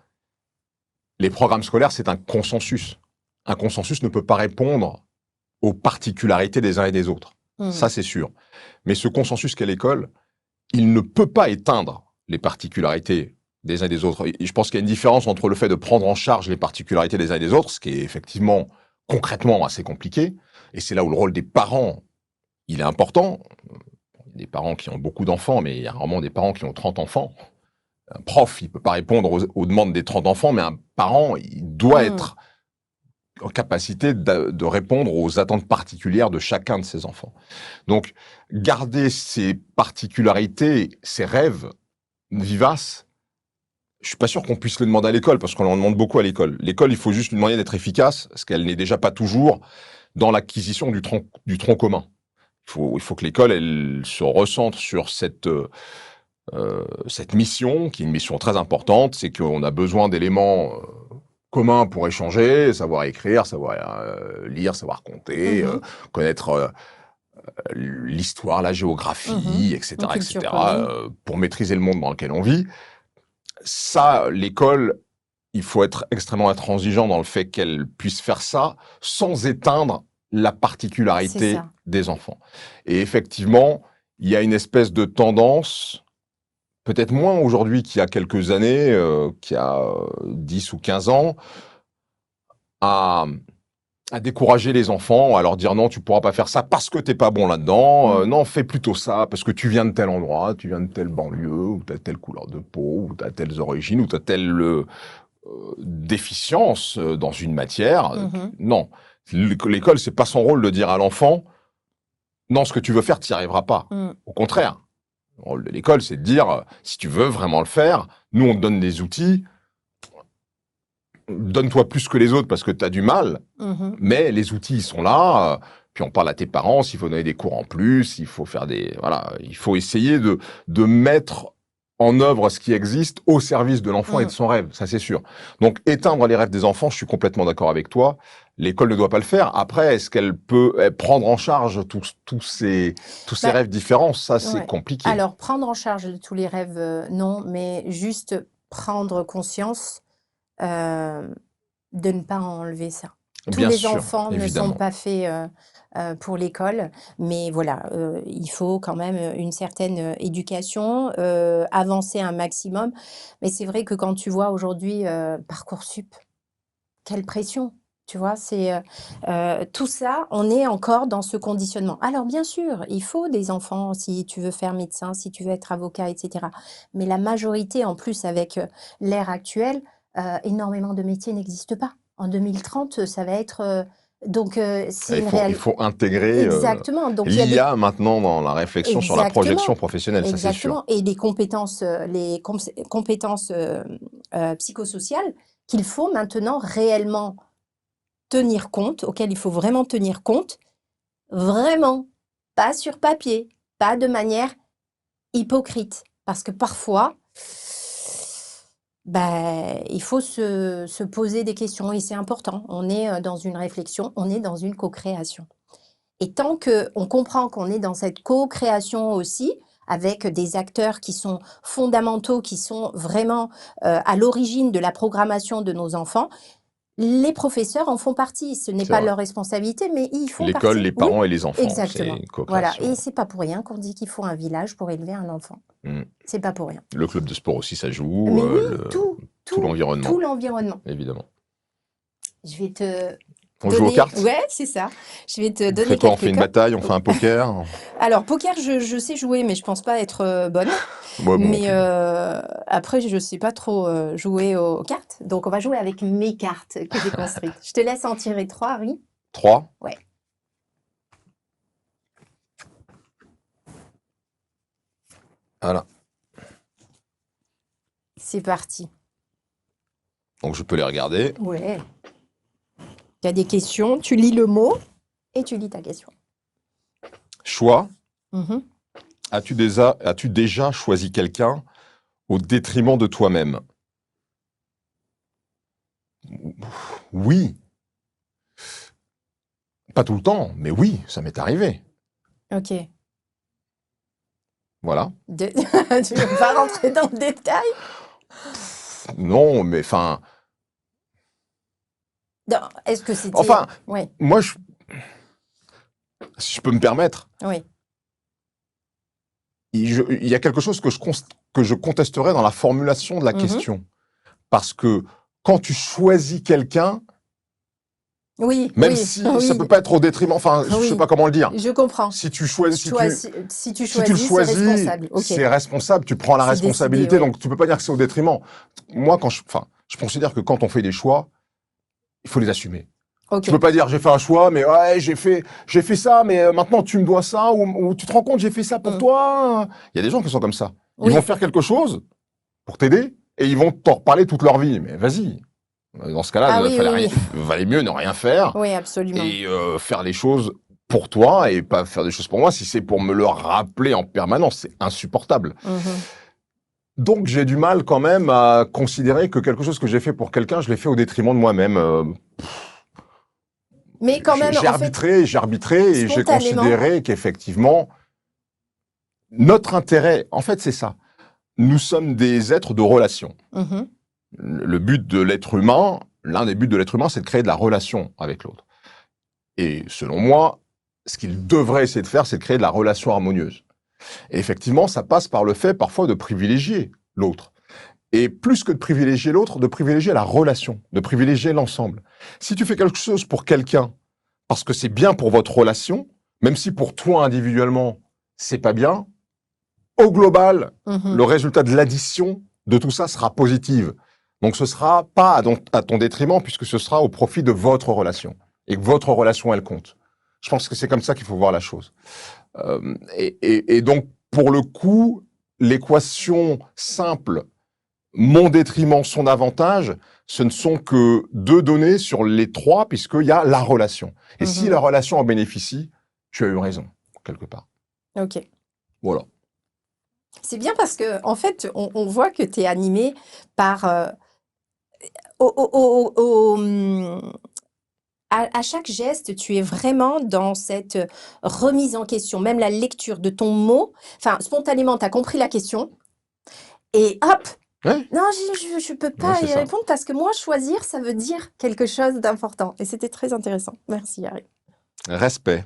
les programmes scolaires, c'est un consensus. Un consensus ne peut pas répondre aux particularités des uns et des autres. Ça, c'est sûr. Mais ce consensus qu'est l'école, il ne peut pas éteindre les particularités des uns et des autres. Et je pense qu'il y a une différence entre le fait de prendre en charge les particularités des uns et des autres, ce qui est effectivement concrètement assez compliqué, et c'est là où le rôle des parents, il est important. Il y a des parents qui ont beaucoup d'enfants, mais il y a rarement des parents qui ont 30 enfants. Un prof, il peut pas répondre aux demandes des 30 enfants, mais un parent, il doit être en capacité de répondre aux attentes particulières de chacun de ces enfants. Donc, garder ces particularités, ces rêves vivaces, je suis pas sûr qu'on puisse le demander à l'école, parce qu'on en demande beaucoup à l'école. L'école, il faut juste lui demander d'être efficace, parce qu'elle n'est déjà pas toujours dans l'acquisition du tronc commun. Il faut que l'école, elle se recentre sur cette mission, qui est une mission très importante, c'est qu'on a besoin d'éléments communs pour échanger, savoir écrire, savoir lire, savoir compter, connaître l'histoire, la géographie, etc., Une culture etc., commune. pour maîtriser le monde dans lequel on vit. Ça, l'école, il faut être extrêmement intransigeant dans le fait qu'elle puisse faire ça sans éteindre la C'est particularité ça. des enfants. Et effectivement, il y a une espèce de tendance, peut-être moins aujourd'hui qu'il y a quelques années, qu'il y a 10 ou 15 ans, à décourager les enfants, à leur dire non, tu pourras pas faire ça parce que t'es pas bon là-dedans, non, fais plutôt ça parce que tu viens de tel endroit, tu viens de telle banlieue, ou t'as telle couleur de peau, ou t'as telles origines, ou t'as telle déficience dans une matière. Non, l'école, c'est pas son rôle de dire à l'enfant, non, ce que tu veux faire, t'y arriveras pas. Au contraire, le rôle de l'école, c'est de dire, si tu veux vraiment le faire, nous, on te donne des outils, donne-toi plus que les autres parce que tu as du mal, mais les outils, ils sont là. Puis on parle à tes parents, s'il faut donner des cours en plus, il faut faire voilà, il faut essayer de mettre en œuvre ce qui existe au service de l'enfant et de son rêve, ça c'est sûr. Donc éteindre les rêves des enfants, je suis complètement d'accord avec toi. L'école ne doit pas le faire. Après, est-ce qu'elle peut prendre en charge tous ces rêves différents? Ça, c'est compliqué. Alors, prendre en charge tous les rêves, non, mais juste prendre conscience de ne pas enlever ça. Tous Bien les sûr, enfants ne sont évidemment. pas faits pour l'école, mais voilà, il faut quand même une certaine éducation, avancer un maximum. Mais c'est vrai que quand tu vois aujourd'hui Parcoursup, quelle pression, tu vois, c'est tout ça, on est encore dans ce conditionnement. Alors bien sûr, il faut des enfants si tu veux faire médecin, si tu veux être avocat, etc. Mais la majorité, en plus, avec l'ère actuelle, énormément de métiers n'existent pas. En 2030, ça va être donc c'est Il une il réelle. faut intégrer Exactement. Donc il y a des l'IA maintenant dans la réflexion sur la exactement, projection professionnelle, ça c'est sûr. exactement, et des compétences, compétences psychosociales qu'il faut maintenant réellement tenir compte, auquel il faut vraiment tenir compte, vraiment, pas sur papier, pas de manière hypocrite. Parce que parfois, il faut se poser des questions et c'est important. On est dans une réflexion, on est dans une co-création. Et tant qu'on comprend qu'on est dans cette co-création aussi, avec des acteurs qui sont fondamentaux, qui sont vraiment à l'origine de la programmation de nos enfants, les professeurs en font partie. Ce n'est C'est pas vrai. leur responsabilité, mais ils font L'école, partie. les Oui, parents et les enfants, c'est exactement. une Voilà. co-création. Et c'est pas pour rien qu'on dit qu'il faut un village pour élever un enfant. C'est pas pour rien. Le club de sport aussi, ça joue. Mais oui, tout l'environnement. tout l'environnement. Évidemment. Je vais te On joue aux donner. cartes? Ouais, c'est ça. Je vais te On donner fait quoi? On quelques fait une codes. bataille? On fait un poker? Alors, poker, je sais jouer, mais je pense pas être bonne. Moi, bon, non Mais plus. après, je sais pas trop jouer aux cartes. Donc, on va jouer avec mes cartes que j'ai construites. Je te laisse en tirer 3, Harry. 3? Ouais. Voilà. C'est parti. Donc, je peux les regarder. Ouais. Tu as des questions, tu lis le mot et tu lis ta question. Choix. Mhm. As-tu déjà choisi quelqu'un au détriment de toi-même? Oui. Pas tout le temps, mais oui, ça m'est arrivé. Ok. Voilà. Tu veux pas rentrer dans le détail? Non, mais enfin... Non, est-ce que c'était... Enfin, Oui, moi, si je peux me permettre, oui. il y a quelque chose que je contesterais dans la formulation de la question. Parce que quand tu choisis quelqu'un, Oui, même oui, si oui. ça peut pas être au détriment, enfin, je Oui. sais pas comment le dire. Je comprends. Si tu choisis, Si tu si tu le choisis, c'est choisis, responsable. Ok. c'est responsable, tu prends la C'est décidé, responsabilité, ouais. donc tu peux pas dire que c'est au détriment. Moi, je considère que quand on fait des choix, il faut les assumer. Ok. Tu peux pas dire j'ai fait un choix, mais ouais, j'ai fait ça, mais maintenant tu me dois ça, ou tu te rends compte, j'ai fait ça pour Mm. toi. Il y a des gens qui sont comme ça. Ils vont Oui. faire quelque chose pour t'aider et ils vont t'en reparler toute leur vie. Mais vas-y. Dans ce cas-là, Ah oui, oui, oui. valait mieux ne rien faire Oui, absolument. et faire les choses pour toi et pas faire des choses pour moi. Si c'est pour me le rappeler en permanence, c'est insupportable. Mhm. Donc j'ai du mal quand même à considérer que quelque chose que j'ai fait pour quelqu'un, je l'ai fait au détriment de moi-même. Mais quand même, en fait, J'ai arbitré et j'ai spontanément. considéré qu'effectivement, notre intérêt, en fait, c'est ça. Nous sommes des êtres de relation. Mhm. Le but de l'être humain, l'un des buts de l'être humain, c'est de créer de la relation avec l'autre. Et selon moi, ce qu'il devrait essayer de faire, c'est de créer de la relation harmonieuse. Et effectivement, ça passe par le fait parfois de privilégier l'autre. Et plus que de privilégier l'autre, de privilégier la relation, de privilégier l'ensemble. Si tu fais quelque chose pour quelqu'un parce que c'est bien pour votre relation, même si pour toi individuellement, c'est pas bien, au global, Mhm. le résultat de l'addition de tout ça sera positif. Donc ce sera pas à ton détriment puisque ce sera au profit de votre relation et que votre relation elle compte. Je pense que c'est comme ça qu'il faut voir la chose. Et donc pour le coup, l'équation simple mon détriment, son avantage, ce ne sont que deux données sur les trois, puisqu'il y a la relation. Et si Mhm. la relation en bénéficie, tu as eu raison, quelque part. Ok. Voilà. C'est bien parce que, en fait, on voit que tu es animé par. Au- au- au- au- à chaque geste, tu es vraiment dans cette remise en question, même la lecture de ton mot. Enfin, spontanément, tu as compris la question et hop! Ouais, Non, je peux ouais, pas c'est y ça. répondre parce que moi, choisir, ça veut dire quelque chose d'important. Et c'était très intéressant. Merci, Harry. Respect.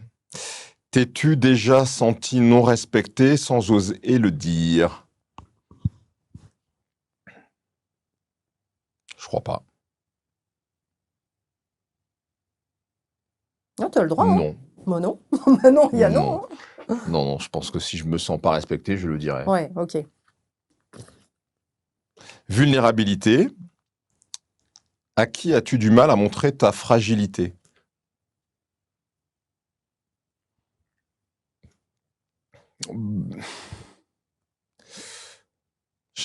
T'es-tu déjà senti non respecté sans oser le dire? Je crois pas. Non, tu as le droit, hein? Non, Moi, non. Bah non, il y a non, non, hein. non, non. Je pense que si je me sens pas respecté, je le dirais. Ouais, ok. Vulnérabilité. À qui as-tu du mal à montrer ta fragilité?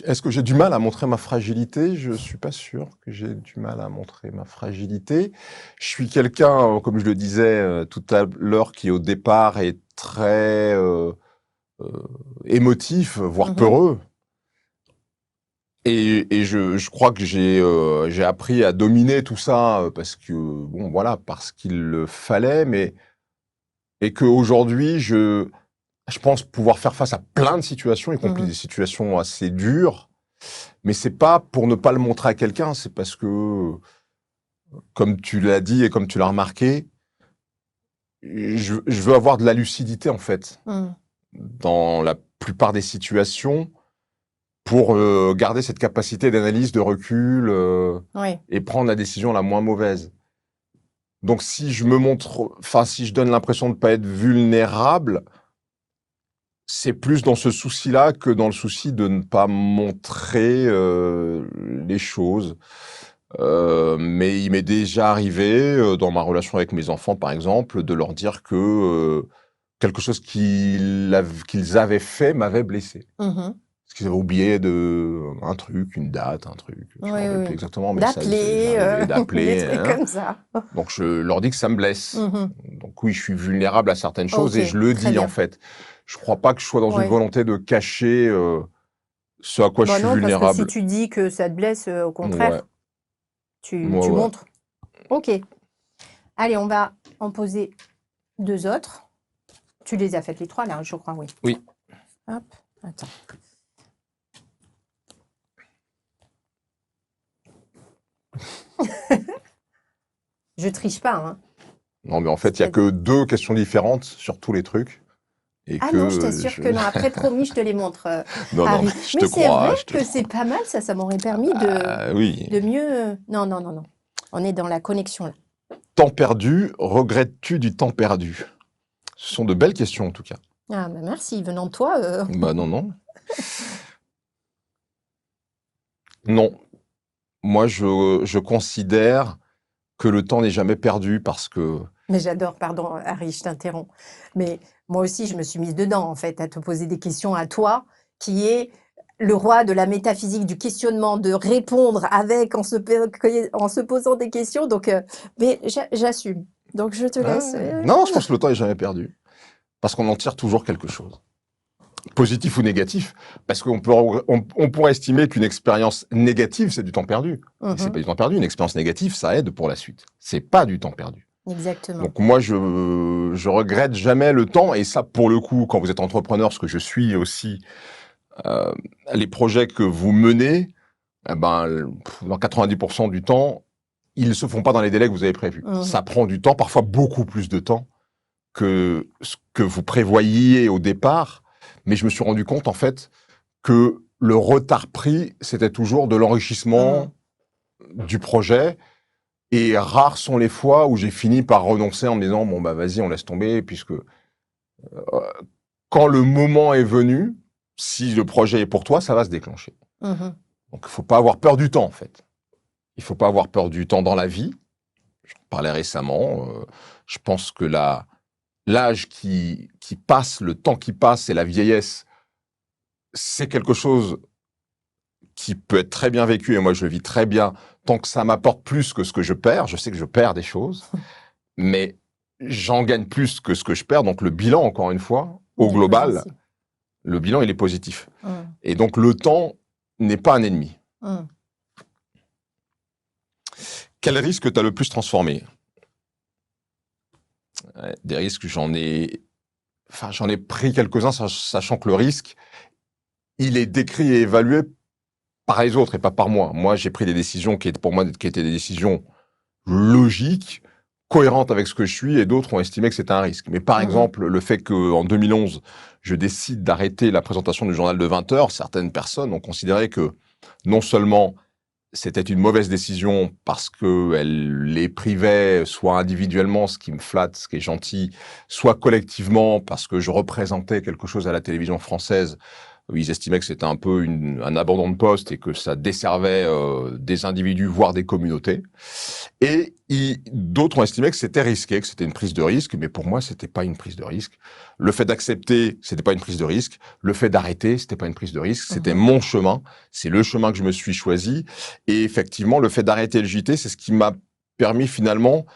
Est-ce que j'ai du mal à montrer ma fragilité? Je suis pas sûr que j'ai du mal à montrer ma fragilité. Je suis quelqu'un, comme je le disais tout à l'heure, qui au départ est très euh, émotif, voire Mhm, peureux. Et je crois que j'ai appris à dominer tout ça parce que bon voilà parce qu'il le fallait, mais et que aujourd'hui je pense pouvoir faire face à plein de situations, y compris des mhm, situations assez dures. Mais c'est pas pour ne pas le montrer à quelqu'un, c'est parce que, comme tu l'as dit et comme tu l'as remarqué, je veux avoir de la lucidité, en fait, mhm. dans la plupart des situations, pour garder cette capacité d'analyse, de recul, Ouais. et prendre la décision la moins mauvaise. Donc si je me montre, enfin si je donne l'impression de ne pas être vulnérable, c'est plus dans ce souci-là que dans le souci de ne pas montrer les choses. Mais il m'est déjà arrivé, dans ma relation avec mes enfants, par exemple, de leur dire que quelque chose qu'ils avaient fait m'avait blessé. Mhm. Parce qu'ils avaient oublié un truc, une date, un truc, Oui, je me rappelle oui, plus oui. exactement, mais ça m'est D'appeler, arrivé des d'appeler, trucs hein. comme ça. Donc je leur dis que ça me blesse. Mhm. Donc oui, je suis vulnérable à certaines choses Ok, et je le très dis en bien. fait. Je crois pas que je sois dans une Ouais. volonté de cacher ce à quoi je Bah suis non, parce que si vulnérable. tu dis que ça te blesse, au Ouais, contraire, tu ouais, ouais. montres. Ok. Allez, on va en poser deux autres. Tu les as faites les trois là, je crois, oui. Oui. Hop, attends. Je triche pas, hein. Non, mais en fait, C'est il y a pas- que deux questions différentes sur tous les trucs et Ah que non, je t'assure que non. Après, promis, je te les montre, non, non, mais Harry. Mais c'est vrai je te que c'est crois. pas mal, ça m'aurait permis Ah oui. de mieux. Non, non, non, non. On est dans la connexion là. Temps perdu, regrettes-tu du temps perdu? Ce sont de belles questions en tout cas. Ah, bah merci, venant de toi. Bah non, non. Non. Moi, je considère que le temps n'est jamais perdu parce que... Mais j'adore, pardon, Harry, je t'interromps. Mais moi aussi, je me suis mise dedans, en fait, à te poser des questions à toi, qui est le roi de la métaphysique, du questionnement, de répondre avec, en se posant des questions. Donc, mais j'assume. Donc, je te laisse. Non, je pense que le temps n'est jamais perdu. Parce qu'on en tire toujours quelque chose. Positif ou négatif. Parce qu'on on pourrait estimer qu'une expérience négative, c'est du temps perdu. Mais c'est pas du temps perdu. Une expérience négative, ça aide pour la suite. C'est pas du temps perdu. Exactement. Donc moi, je regrette jamais le temps. Et ça, pour le coup, quand vous êtes entrepreneur, ce que je suis aussi, les projets que vous menez, dans 90% du temps, ils ne se font pas dans les délais que vous avez prévus. Ça prend du temps, parfois beaucoup plus de temps que ce que vous prévoyiez au départ. Mais je me suis rendu compte, en fait, que le retard pris, c'était toujours de l'enrichissement du projet. Et rares sont les fois où j'ai fini par renoncer en me disant, bon, bah, vas-y, on laisse tomber, puisque quand le moment est venu, si le projet est pour toi, ça va se déclencher. Donc, il faut pas avoir peur du temps, en fait. Il faut pas avoir peur du temps dans la vie. J'en parlais récemment. Je pense que l'âge qui passe, le temps qui passe et la vieillesse, c'est quelque chose qui peut être très bien vécu, et moi je le vis très bien, tant que ça m'apporte plus que ce que je perds. Je sais que je perds des choses, mais j'en gagne plus que ce que je perds. Donc le bilan, encore une fois, au global, le bilan, il est positif. Et donc le temps n'est pas un ennemi. Quel risque tu as le plus transformé? Des risques, j'en ai pris quelques-uns, sachant que le risque, il est décrit et évalué par les autres et pas par moi. Moi, j'ai pris des décisions qui étaient pour moi qui étaient des décisions logiques, cohérentes avec ce que je suis, et d'autres ont estimé que c'était un risque. Mais par exemple, le fait qu'en 2011, je décide d'arrêter la présentation du journal de 20 heures, certaines personnes ont considéré que non seulement c'était une mauvaise décision parce qu'elle les privait, soit individuellement, ce qui me flatte, ce qui est gentil, soit collectivement, parce que je représentais quelque chose à la télévision française. Ils estimaient que c'était un peu un abandon de poste et que ça desservait des individus, voire des communautés. Et d'autres ont estimé que c'était risqué, que c'était une prise de risque, mais pour moi, c'était pas une prise de risque. Le fait d'accepter, c'était pas une prise de risque. Le fait d'arrêter, c'était pas une prise de risque. C'était mon chemin. C'est le chemin que je me suis choisi. Et effectivement, le fait d'arrêter le JT, c'est ce qui m'a permis finalement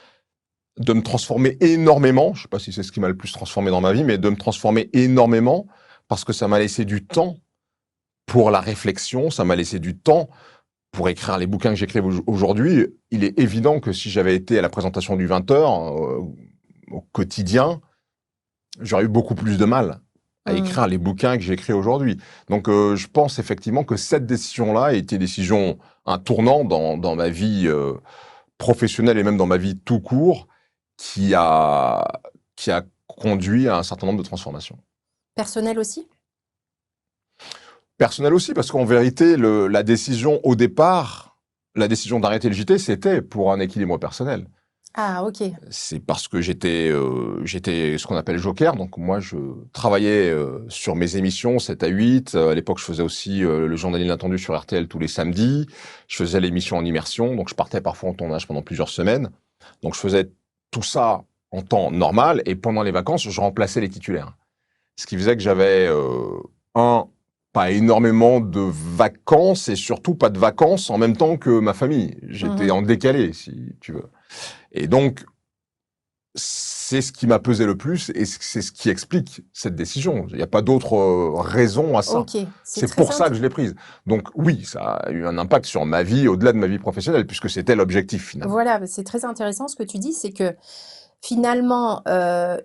de me transformer énormément. Je sais pas si c'est ce qui m'a le plus transformé dans ma vie, mais de me transformer énormément parce que ça m'a laissé du temps pour la réflexion, ça m'a laissé du temps pour écrire les bouquins que j'écris aujourd'hui. Il est évident que si j'avais été à la présentation du 20h au quotidien, j'aurais eu beaucoup plus de mal à écrire les bouquins que j'écris aujourd'hui. Donc je pense effectivement que cette décision-là a été un tournant dans ma vie professionnelle et même dans ma vie tout court qui a conduit à un certain nombre de transformations. Personnel aussi? Personnel aussi, parce qu'en vérité, la décision au départ, la décision d'arrêter le JT, c'était pour un équilibre personnel. Ah, ok. C'est parce que j'étais ce qu'on appelle joker. Donc moi, je travaillais sur mes émissions 7 à 8. À l'époque, je faisais aussi le journal inattendu sur RTL tous les samedis. Je faisais l'émission en immersion. Donc je partais parfois en tournage pendant plusieurs semaines. Donc je faisais tout ça en temps normal. Et pendant les vacances, je remplaçais les titulaires. Ce qui faisait que j'avais pas énormément de vacances et surtout pas de vacances en même temps que ma famille. J'étais en décalé, si tu veux. Et donc, c'est ce qui m'a pesé le plus et c'est ce qui explique cette décision. Il n'y a pas d'autre raison à ça. Okay, c'est pour ça que je l'ai prise. Donc oui, ça a eu un impact sur ma vie, au-delà de ma vie professionnelle, puisque c'était l'objectif finalement. Voilà, c'est très intéressant ce que tu dis, c'est que finalement,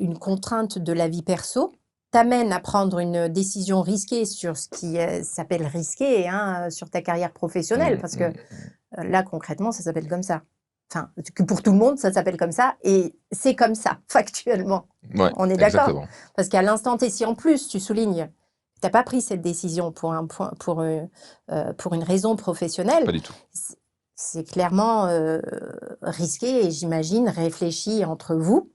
une contrainte de la vie perso t'amène à prendre une décision risquée sur ce qui s'appelle risqué, hein, sur ta carrière professionnelle, parce que là, concrètement, ça s'appelle comme ça. Enfin, que pour tout le monde, ça s'appelle comme ça, et c'est comme ça, factuellement. Ouais, on est d'accord? Exactement. Parce qu'à l'instant T, si en plus, tu soulignes, tu n'as pas pris cette décision pour une raison professionnelle, Pas du tout. c'est clairement risqué et j'imagine réfléchi entre vous.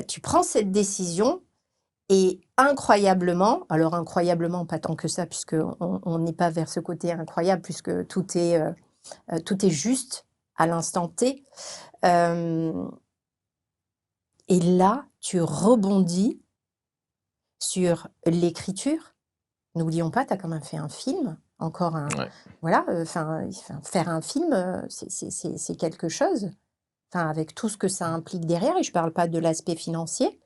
Tu prends cette décision et incroyablement, alors incroyablement pas tant que ça puisque on n'est pas vers ce côté incroyable puisque tout est juste à l'instant T. Euh, et là, tu rebondis sur l'écriture. N'oublions pas, tu as quand même fait un film, encore un... Ouais. Voilà, faire un film, c'est quelque chose. Enfin, avec tout ce que ça implique derrière, et je ne parle pas de l'aspect financier,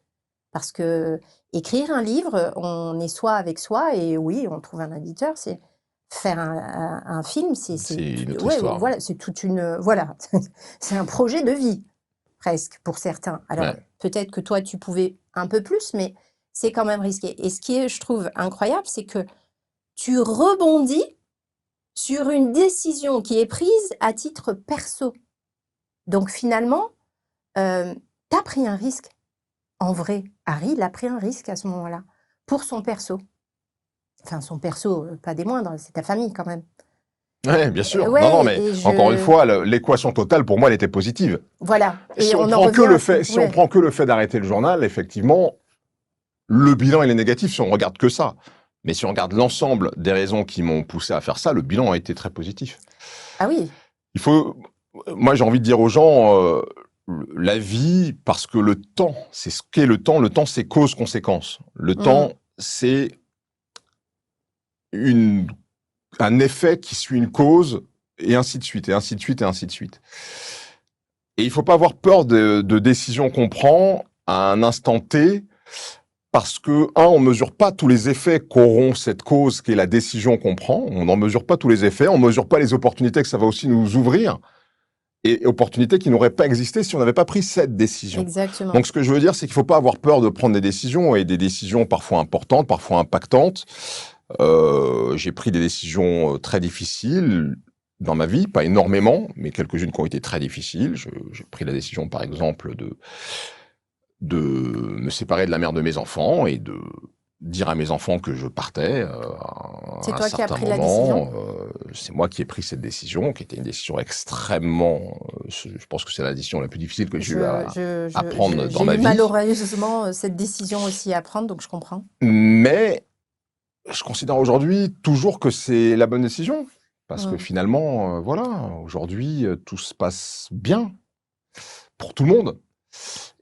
parce que écrire un livre, on est soi avec soi, et oui, on trouve un éditeur, c'est faire un film, C'est une autre ouais, histoire. voilà, c'est toute une, voilà, c'est un projet de vie, presque, pour certains. Alors, Ouais. peut-être que toi, tu pouvais un peu plus, mais c'est quand même risqué. Et ce qui est, je trouve, incroyable, c'est que tu rebondis sur une décision qui est prise à titre perso. Donc, finalement, tu as pris un risque. En vrai, Harry, il a pris un risque à ce moment-là, pour son perso. Enfin, son perso, pas des moindres, c'est ta famille quand même. Ouais, bien sûr. Non, non, Ouais, mais et encore une je... fois, l'équation totale, pour moi, elle était positive. Voilà, Si et on on en prend que revient le à... fait, si on Ouais, prend que le fait d'arrêter le journal, effectivement, le bilan, il est négatif si on regarde que ça. Mais si on regarde l'ensemble des raisons qui m'ont poussé à faire ça, le bilan a été très positif. ah oui, Il faut, moi, j'ai envie de dire aux gens, la vie, parce que le temps, c'est ce qu'est le temps. Le temps, c'est cause-conséquence. Le temps, mm, c'est une, un effet qui suit une cause, et ainsi de suite, et ainsi de suite, et ainsi de suite. Et il faut pas avoir peur de décisions qu'on prend à un instant T, parce que, on mesure pas tous les effets qu'auront cette cause qui est la décision qu'on prend. On n'en mesure pas tous les effets. On mesure pas les opportunités que ça va aussi nous ouvrir. Et opportunités qui n'auraient pas existé si on n'avait pas pris cette décision. exactement. Donc, ce que je veux dire, c'est qu'il faut pas avoir peur de prendre des décisions, et des décisions parfois importantes, parfois impactantes. J'ai pris des décisions très difficiles dans ma vie, pas énormément, mais quelques-unes qui ont été très difficiles. J'ai pris la décision, par exemple, de me séparer de la mère de mes enfants et de dire à mes enfants que je partais C'est à un toi qui as certain pris la décision? moment. C'est moi qui ai pris cette décision, qui était une décision extrêmement... je pense que c'est la décision la plus difficile que j'ai eu à prendre dans J'ai ma eu vie. malheureusement cette décision aussi à prendre, donc je comprends. Mais je considère aujourd'hui toujours que c'est la bonne décision. Parce que Mm, finalement, voilà, aujourd'hui, tout se passe bien pour tout le monde.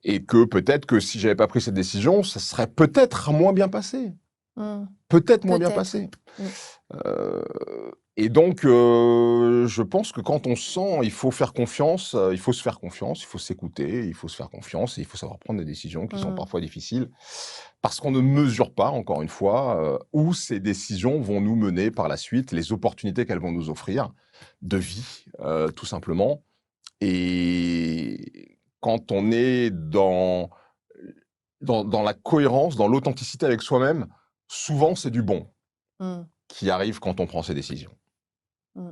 Et que peut-être que si j'avais pas pris cette décision, ça serait peut-être moins bien passé. mm, Peut-être moins bien peut-être. passé. Mm, Euh, et donc, je pense que quand on sent, il faut faire confiance, il faut se faire confiance, il faut s'écouter, il faut se faire confiance, et il faut savoir prendre des décisions qui sont mm, parfois difficiles, parce qu'on ne mesure pas, encore une fois, où ces décisions vont nous mener par la suite, les opportunités qu'elles vont nous offrir de vie, tout simplement. Et quand on est dans la cohérence, dans l'authenticité avec soi-même, souvent c'est du bon mm, qui arrive quand on prend ces décisions. mm.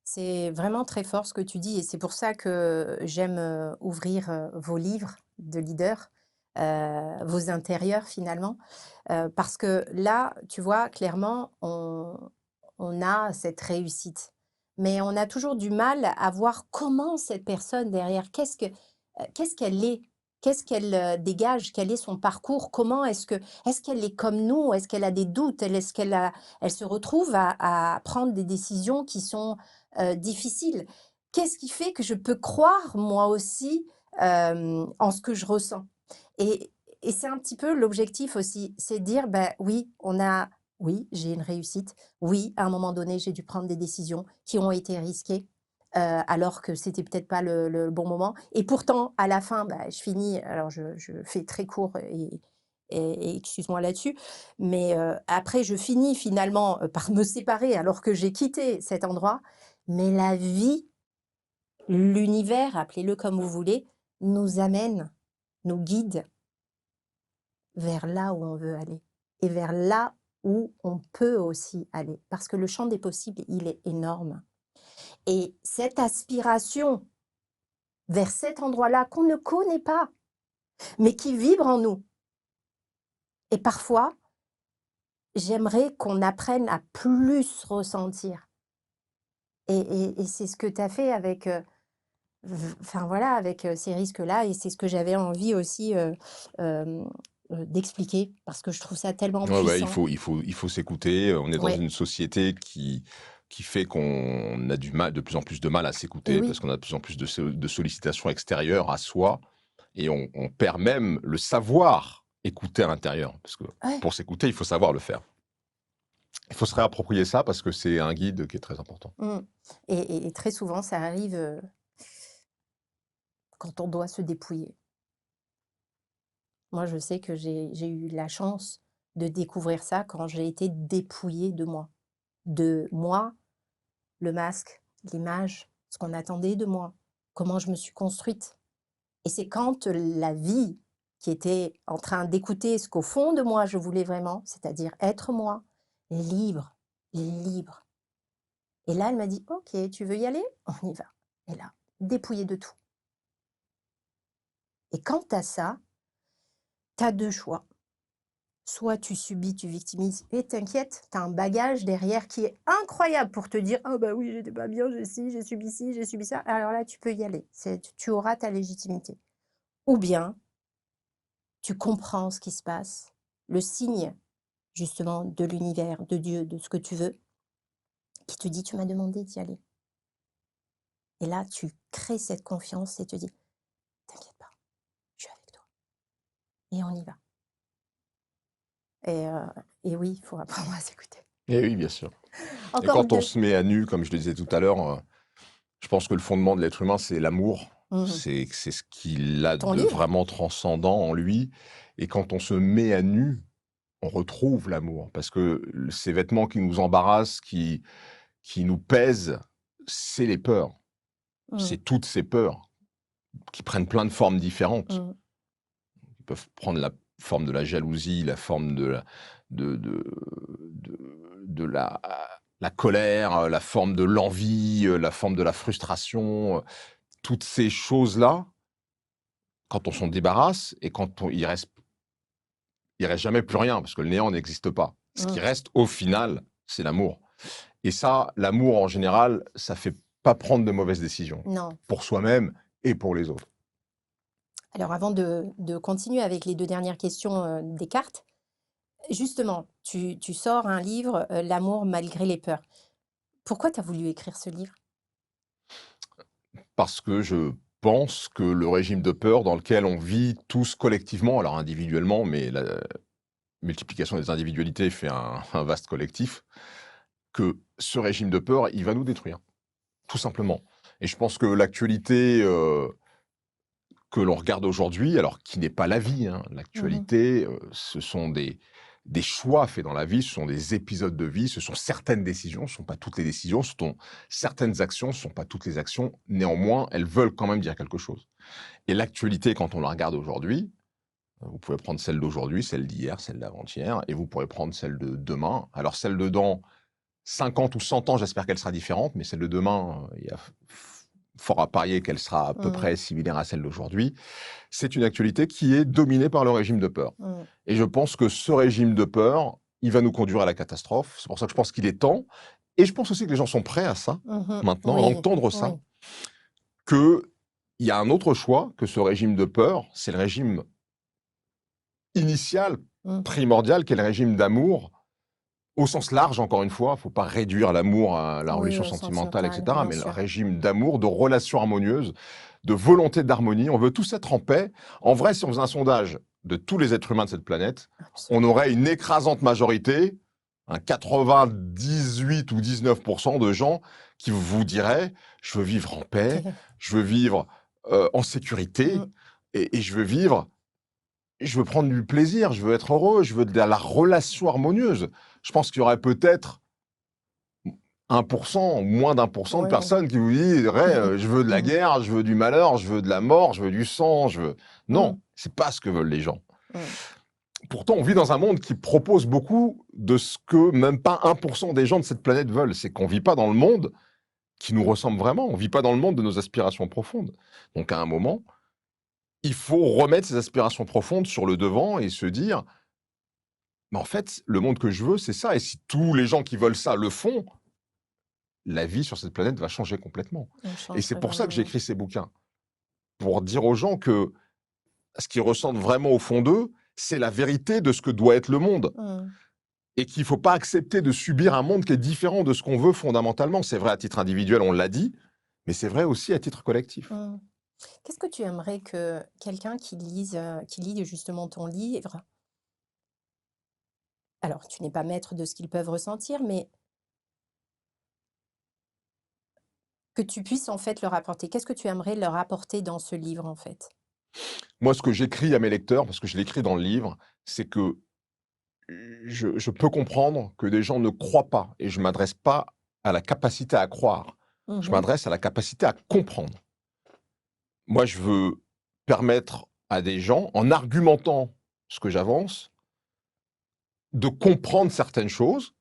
C'est vraiment très fort ce que tu dis et c'est pour ça que j'aime ouvrir vos livres de leader, vos intérieurs finalement, parce que là, tu vois, clairement, on a cette réussite, mais on a toujours du mal à voir comment cette personne derrière, qu'est-ce qu'elle est, qu'est-ce qu'elle dégage, quel est son parcours, comment est-ce qu'elle est comme nous, est-ce qu'elle a des doutes, elle se retrouve à prendre des décisions qui sont difficile. Qu'est-ce qui fait que je peux croire moi aussi en ce que je ressens? Et, et c'est un petit peu l'objectif aussi, c'est de dire, ben oui, oui, j'ai une réussite. Oui, à un moment donné, j'ai dû prendre des décisions qui ont été risquées. Alors que c'était peut-être pas le bon moment. Et pourtant, à la fin, bah, je finis, alors je fais très court et excuse-moi là-dessus, mais après, je finis finalement par me séparer alors que j'ai quitté cet endroit. Mais la vie, l'univers, appelez-le comme vous voulez, nous amène, nous guide vers là où on veut aller et vers là où on peut aussi aller. Parce que le champ des possibles, il est énorme. Et cette aspiration vers cet endroit-là qu'on ne connaît pas, mais qui vibre en nous. Et parfois, j'aimerais qu'on apprenne à plus ressentir. Et c'est ce que tu as fait avec, enfin voilà, avec ces risques-là. Et c'est ce que j'avais envie aussi d'expliquer, parce que je trouve ça tellement Ouais, ouais, puissant. il faut s'écouter. On est dans Ouais, une société qui qui fait qu'on a de plus en plus de mal à Et s'écouter parce oui, qu'on a de plus en plus de sollicitations extérieures à soi et on perd même le savoir écouter à l'intérieur. Parce que ouais. pour s'écouter, il faut savoir le faire. Il faut se réapproprier ça parce que c'est un guide qui est très important. Mmh. Et très souvent, ça arrive, quand on doit se dépouiller. Moi, je sais que j'ai eu la chance de découvrir ça quand j'ai été dépouillée de moi. De moi, le masque, l'image, ce qu'on attendait de moi, comment je me suis construite. Et c'est quand la vie qui était en train d'écouter ce qu'au fond de moi je voulais vraiment, c'est-à-dire être moi, libre, libre. Et là, elle m'a dit: «OK, tu veux y aller? On y va». Et là, dépouillée de tout. Et quand tu as ça, tu as 2 choix. Soit tu subis, tu victimises et t'inquiète, tu as un bagage derrière qui est incroyable pour te dire: «Ah bah oui, j'étais pas bien, j'ai subi ci, j'ai subi ça». Alors là, tu peux y aller. Tu auras ta légitimité. Ou bien, tu comprends ce qui se passe, le signe justement de l'univers, de Dieu, de ce que tu veux, qui te dit: «Tu m'as demandé d'y aller». Et là, tu crées cette confiance et te dis: «T'inquiète pas, je suis avec toi et on y va». Et heu et oui, il faut apprendre à s'écouter. Et oui, bien sûr. Et Encore quand on de se met à nu, comme je le disais tout à l'heure, je pense que le fondement de l'être humain, c'est l'amour. mmh C'est ce qu'il a ton de livre? vraiment transcendant en lui. Et quand on se met à nu, on retrouve l'amour. Parce que ces vêtements qui nous embarrassent, qui nous pèsent, c'est les peurs. Mmh, C'est toutes ces peurs qui prennent plein de formes différentes. mmh, Ils peuvent prendre la forme de la jalousie, la forme de la, de la colère, la forme de l'envie, la forme de la frustration. Toutes ces choses-là, quand on s'en débarrasse et il reste jamais plus rien parce que le néant n'existe pas. Ce qui mmh. reste au final, c'est l'amour. Et ça, l'amour en général, ça fait pas prendre de mauvaises décisions Non. pour soi-même et pour les autres. Alors avant de continuer avec les 2 dernières questions, des cartes, justement, tu sors un livre, «L'amour malgré les peurs». Pourquoi tu as voulu écrire ce livre? Parce que je pense que le régime de peur dans lequel on vit tous collectivement, alors individuellement, mais la multiplication des individualités fait un vaste collectif, que ce régime de peur, il va nous détruire, tout simplement. Et je pense que l'actualité que l'on regarde aujourd'hui, alors qui n'est pas la vie, hein, Mmh. l'actualité, ce sont des choix faits dans la vie, ce sont des épisodes de vie, ce sont certaines décisions, ce ne sont pas toutes les décisions, ce sont certaines actions, ce ne sont pas toutes les actions. Néanmoins, elles veulent quand même dire quelque chose. Et l'actualité, quand on la regarde aujourd'hui, vous pouvez prendre celle d'aujourd'hui, celle d'hier, celle d'avant-hier, et vous pourrez prendre celle de demain. Alors celle de dans 50 ou 100 ans, j'espère qu'elle sera différente, mais celle de demain, il y a fort à parier qu'elle sera à peu Mmh. près similaire à celle d'aujourd'hui. C'est une actualité qui est dominée par le régime de peur. Mmh. Et je pense que ce régime de peur, il va nous conduire à la catastrophe. C'est pour ça que je pense qu'il est temps, et je pense aussi que les gens sont prêts à ça, Mmh. maintenant, à Oui, entendre oui. ça, qu'il y a un autre choix que ce régime de peur, c'est le régime initial, Mmh. primordial, qui est le régime d'amour, au sens large, encore une fois. Il ne faut pas réduire l'amour à la Oui, relation au sentimentale, sentimental, etc., bien mais le sûr. régime d'amour, de relation harmonieuse, de volonté d'harmonie. On veut tous être en paix. En vrai, si on faisait un sondage de tous les êtres humains de cette planète, on Absolument. aurait une écrasante majorité, un 98 ou 19% de gens qui vous diraient: je veux vivre en paix, je veux vivre en sécurité, Mmh. et je veux prendre du plaisir, je veux être heureux, je veux de la relation harmonieuse. Je pense qu'il y aurait peut-être 1%, moins d'1% de Ouais. personnes qui vous diraient je veux de la guerre, je veux du malheur, je veux de la mort, je veux du sang, je veux. Mmh. Non, c'est pas ce que veulent les gens. Mmh. Pourtant, on vit dans un monde qui propose beaucoup de ce que même pas 1% des gens de cette planète veulent. C'est qu'on vit pas dans le monde qui nous ressemble vraiment. On vit pas dans le monde de nos aspirations profondes. Donc, à un moment, il faut remettre ces aspirations profondes sur le devant et se dire mais en fait, le monde que je veux, c'est ça. Et si tous les gens qui veulent ça le font, la vie sur cette planète va changer complètement. On Et change c'est pour ça que j'ai fondamentalement. écrit ces bouquins. Pour dire aux gens que ce qu'ils ressentent vraiment au fond d'eux, c'est la vérité de ce que doit être le monde. Mmh. et qu'il ne faut pas accepter de subir un monde qui est différent de ce qu'on veut fondamentalement. C'est vrai à titre individuel, on l'a dit, mais c'est vrai aussi à titre collectif. Mmh. Qu'est-ce que tu aimerais que quelqu'un qui lit justement ton livre, alors tu n'es pas maître de ce qu'ils peuvent ressentir, mais que tu puisses en fait leur apporter? Qu'est-ce que tu aimerais leur apporter dans ce livre en fait? Moi, ce que j'écris à mes lecteurs, parce que je l'écris dans le livre, c'est que je peux comprendre que des gens ne croient pas, et je ne m'adresse pas à la capacité à croire, je Mmh. m'adresse à la capacité à comprendre. Moi, je veux permettre à des gens, en argumentant ce que j'avance, de comprendre certaines choses,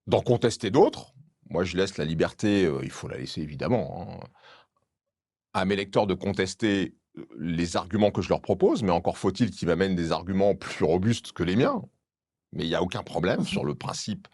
d'en contester d'autres. Moi, je laisse la liberté, il faut la laisser évidemment, hein, à mes lecteurs de contester les arguments que je leur propose, mais encore faut-il qu'ils m'amènent des arguments plus robustes que les miens. Mais il n'y a aucun problème sur le principe,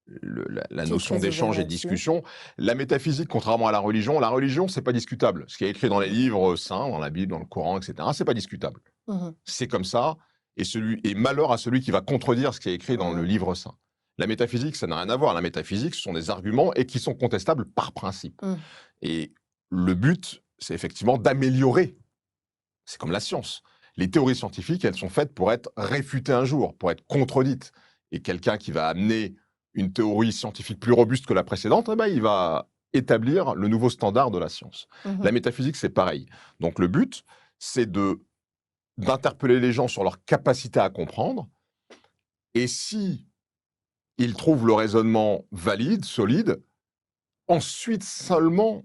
la Tu es notion très ouvert d'échange et de là-dessus. discussion. La métaphysique, contrairement à la religion, c'est pas discutable. Ce qui est écrit dans les Mmh. livres saints, dans la Bible, dans le Coran, etc., c'est pas discutable. Mmh. C'est comme ça, et malheur à celui qui va contredire ce qui est écrit dans le Mmh. livre saint. La métaphysique, ça n'a rien à voir. La métaphysique, ce sont des arguments et qui sont contestables par principe. Mmh. Et le but, c'est effectivement d'améliorer. C'est comme la science. Les théories scientifiques, elles sont faites pour être réfutées un jour, pour être contredites. Et quelqu'un qui va amener une théorie scientifique plus robuste que la précédente, eh ben, il va établir le nouveau standard de la science. Mmh. La métaphysique, c'est pareil. Donc le but, c'est d'interpeller les gens sur leur capacité à comprendre. Et si ils trouvent le raisonnement valide, solide, ensuite seulement,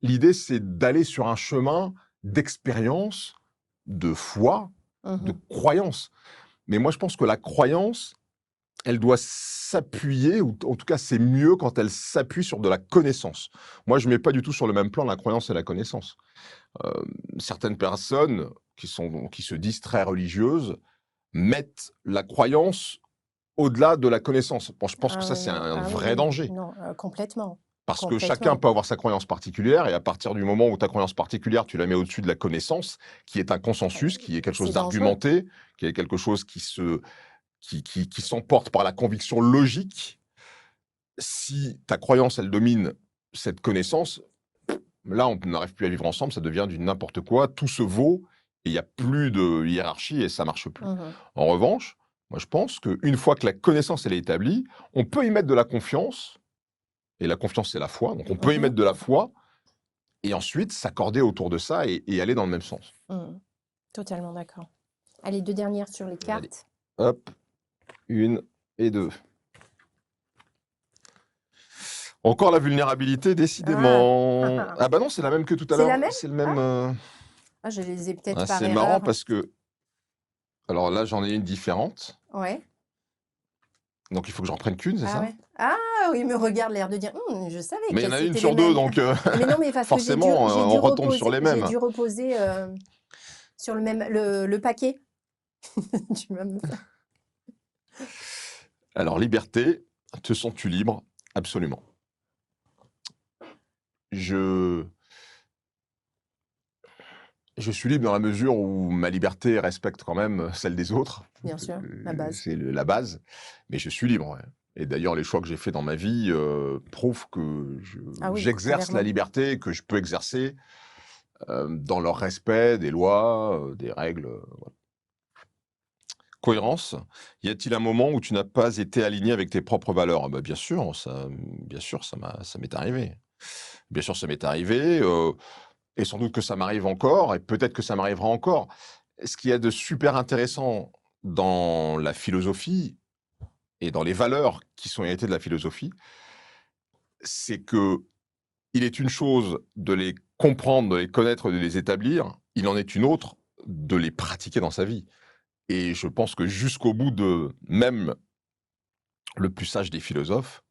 l'idée, c'est d'aller sur un chemin d'expérience, de foi, de Mmh. croyance. Mais moi, je pense que la croyance, elle doit s'appuyer, ou en tout cas, c'est mieux quand elle s'appuie sur de la connaissance. Moi, je ne mets pas du tout sur le même plan la croyance et la connaissance. Euh, Certaines personnes qui se disent très religieuses mettent la croyance au-delà de la connaissance. Bon, je pense que Ah ça, oui, c'est non. un Ah oui, vrai oui. danger. Non, complètement, Parce que chacun complètement. peut avoir sa croyance particulière, et à partir du moment où ta croyance particulière, tu la mets au-dessus de la connaissance, qui est un consensus, qui est quelque chose C'est dangereux. d'argumenté, qui est quelque chose qui s'emporte par la conviction logique, si ta croyance, elle domine cette connaissance, là, on n'arrive plus à vivre ensemble, ça devient du n'importe quoi, tout se vaut, et il n'y a plus de hiérarchie, et ça marche plus. Mmh. En revanche, moi, je pense qu'une fois que la connaissance, elle est établie, on peut y mettre de la confiance, et la confiance, c'est la foi, donc on peut y Mmh. mettre de la foi, et ensuite s'accorder autour de ça et aller dans le même sens. Mmh. Totalement d'accord. Allez, 2 dernières sur les Allez, cartes. hop, 1 et 2. Encore la vulnérabilité, Ah! décidément. Ah bah non, c'est la même que tout à C'est l'heure. la même? C'est le Ah! même. Ah, je les ai peut-être par C'est marrant erreur. parce que. Alors là, j'en ai une différente. Ouais. Donc il faut que j'en prenne qu'une, c'est Ah ça? ouais. Ah oui, il me regarde l'air de dire: je savais Mais il y que en a une c'était les sur deux, mêmes». donc Mais non, mais parce que forcément, on retombe sur les j'ai mêmes. dû reposer, sur le paquet. Tu vas me faire Alors, liberté, te sens-tu libre? Absolument. Je, je suis libre dans la mesure où ma liberté respecte quand même celle des autres. bien sûr, la base. C'est la base. Mais je suis libre, ouais. Et d'ailleurs, les choix que j'ai faits dans ma vie prouvent que Ah oui, j'exerce la clairement. liberté que je peux exercer dans leur respect des lois, des règles. Voilà. Cohérence. Y a-t-il un moment où tu n'as pas été aligné avec tes propres valeurs? Ah bah, bien sûr, ça m'est arrivé. Bien sûr, ça m'est arrivé, et sans doute que ça m'arrive encore, et peut-être que ça m'arrivera encore. Ce qu'il y a de super intéressant dans la philosophie et dans les valeurs qui sont héritées de la philosophie, c'est que il est une chose de les comprendre, de les connaître, de les établir, il en est une autre de les pratiquer dans sa vie. Et je pense que jusqu'au bout de même le plus sage des philosophes,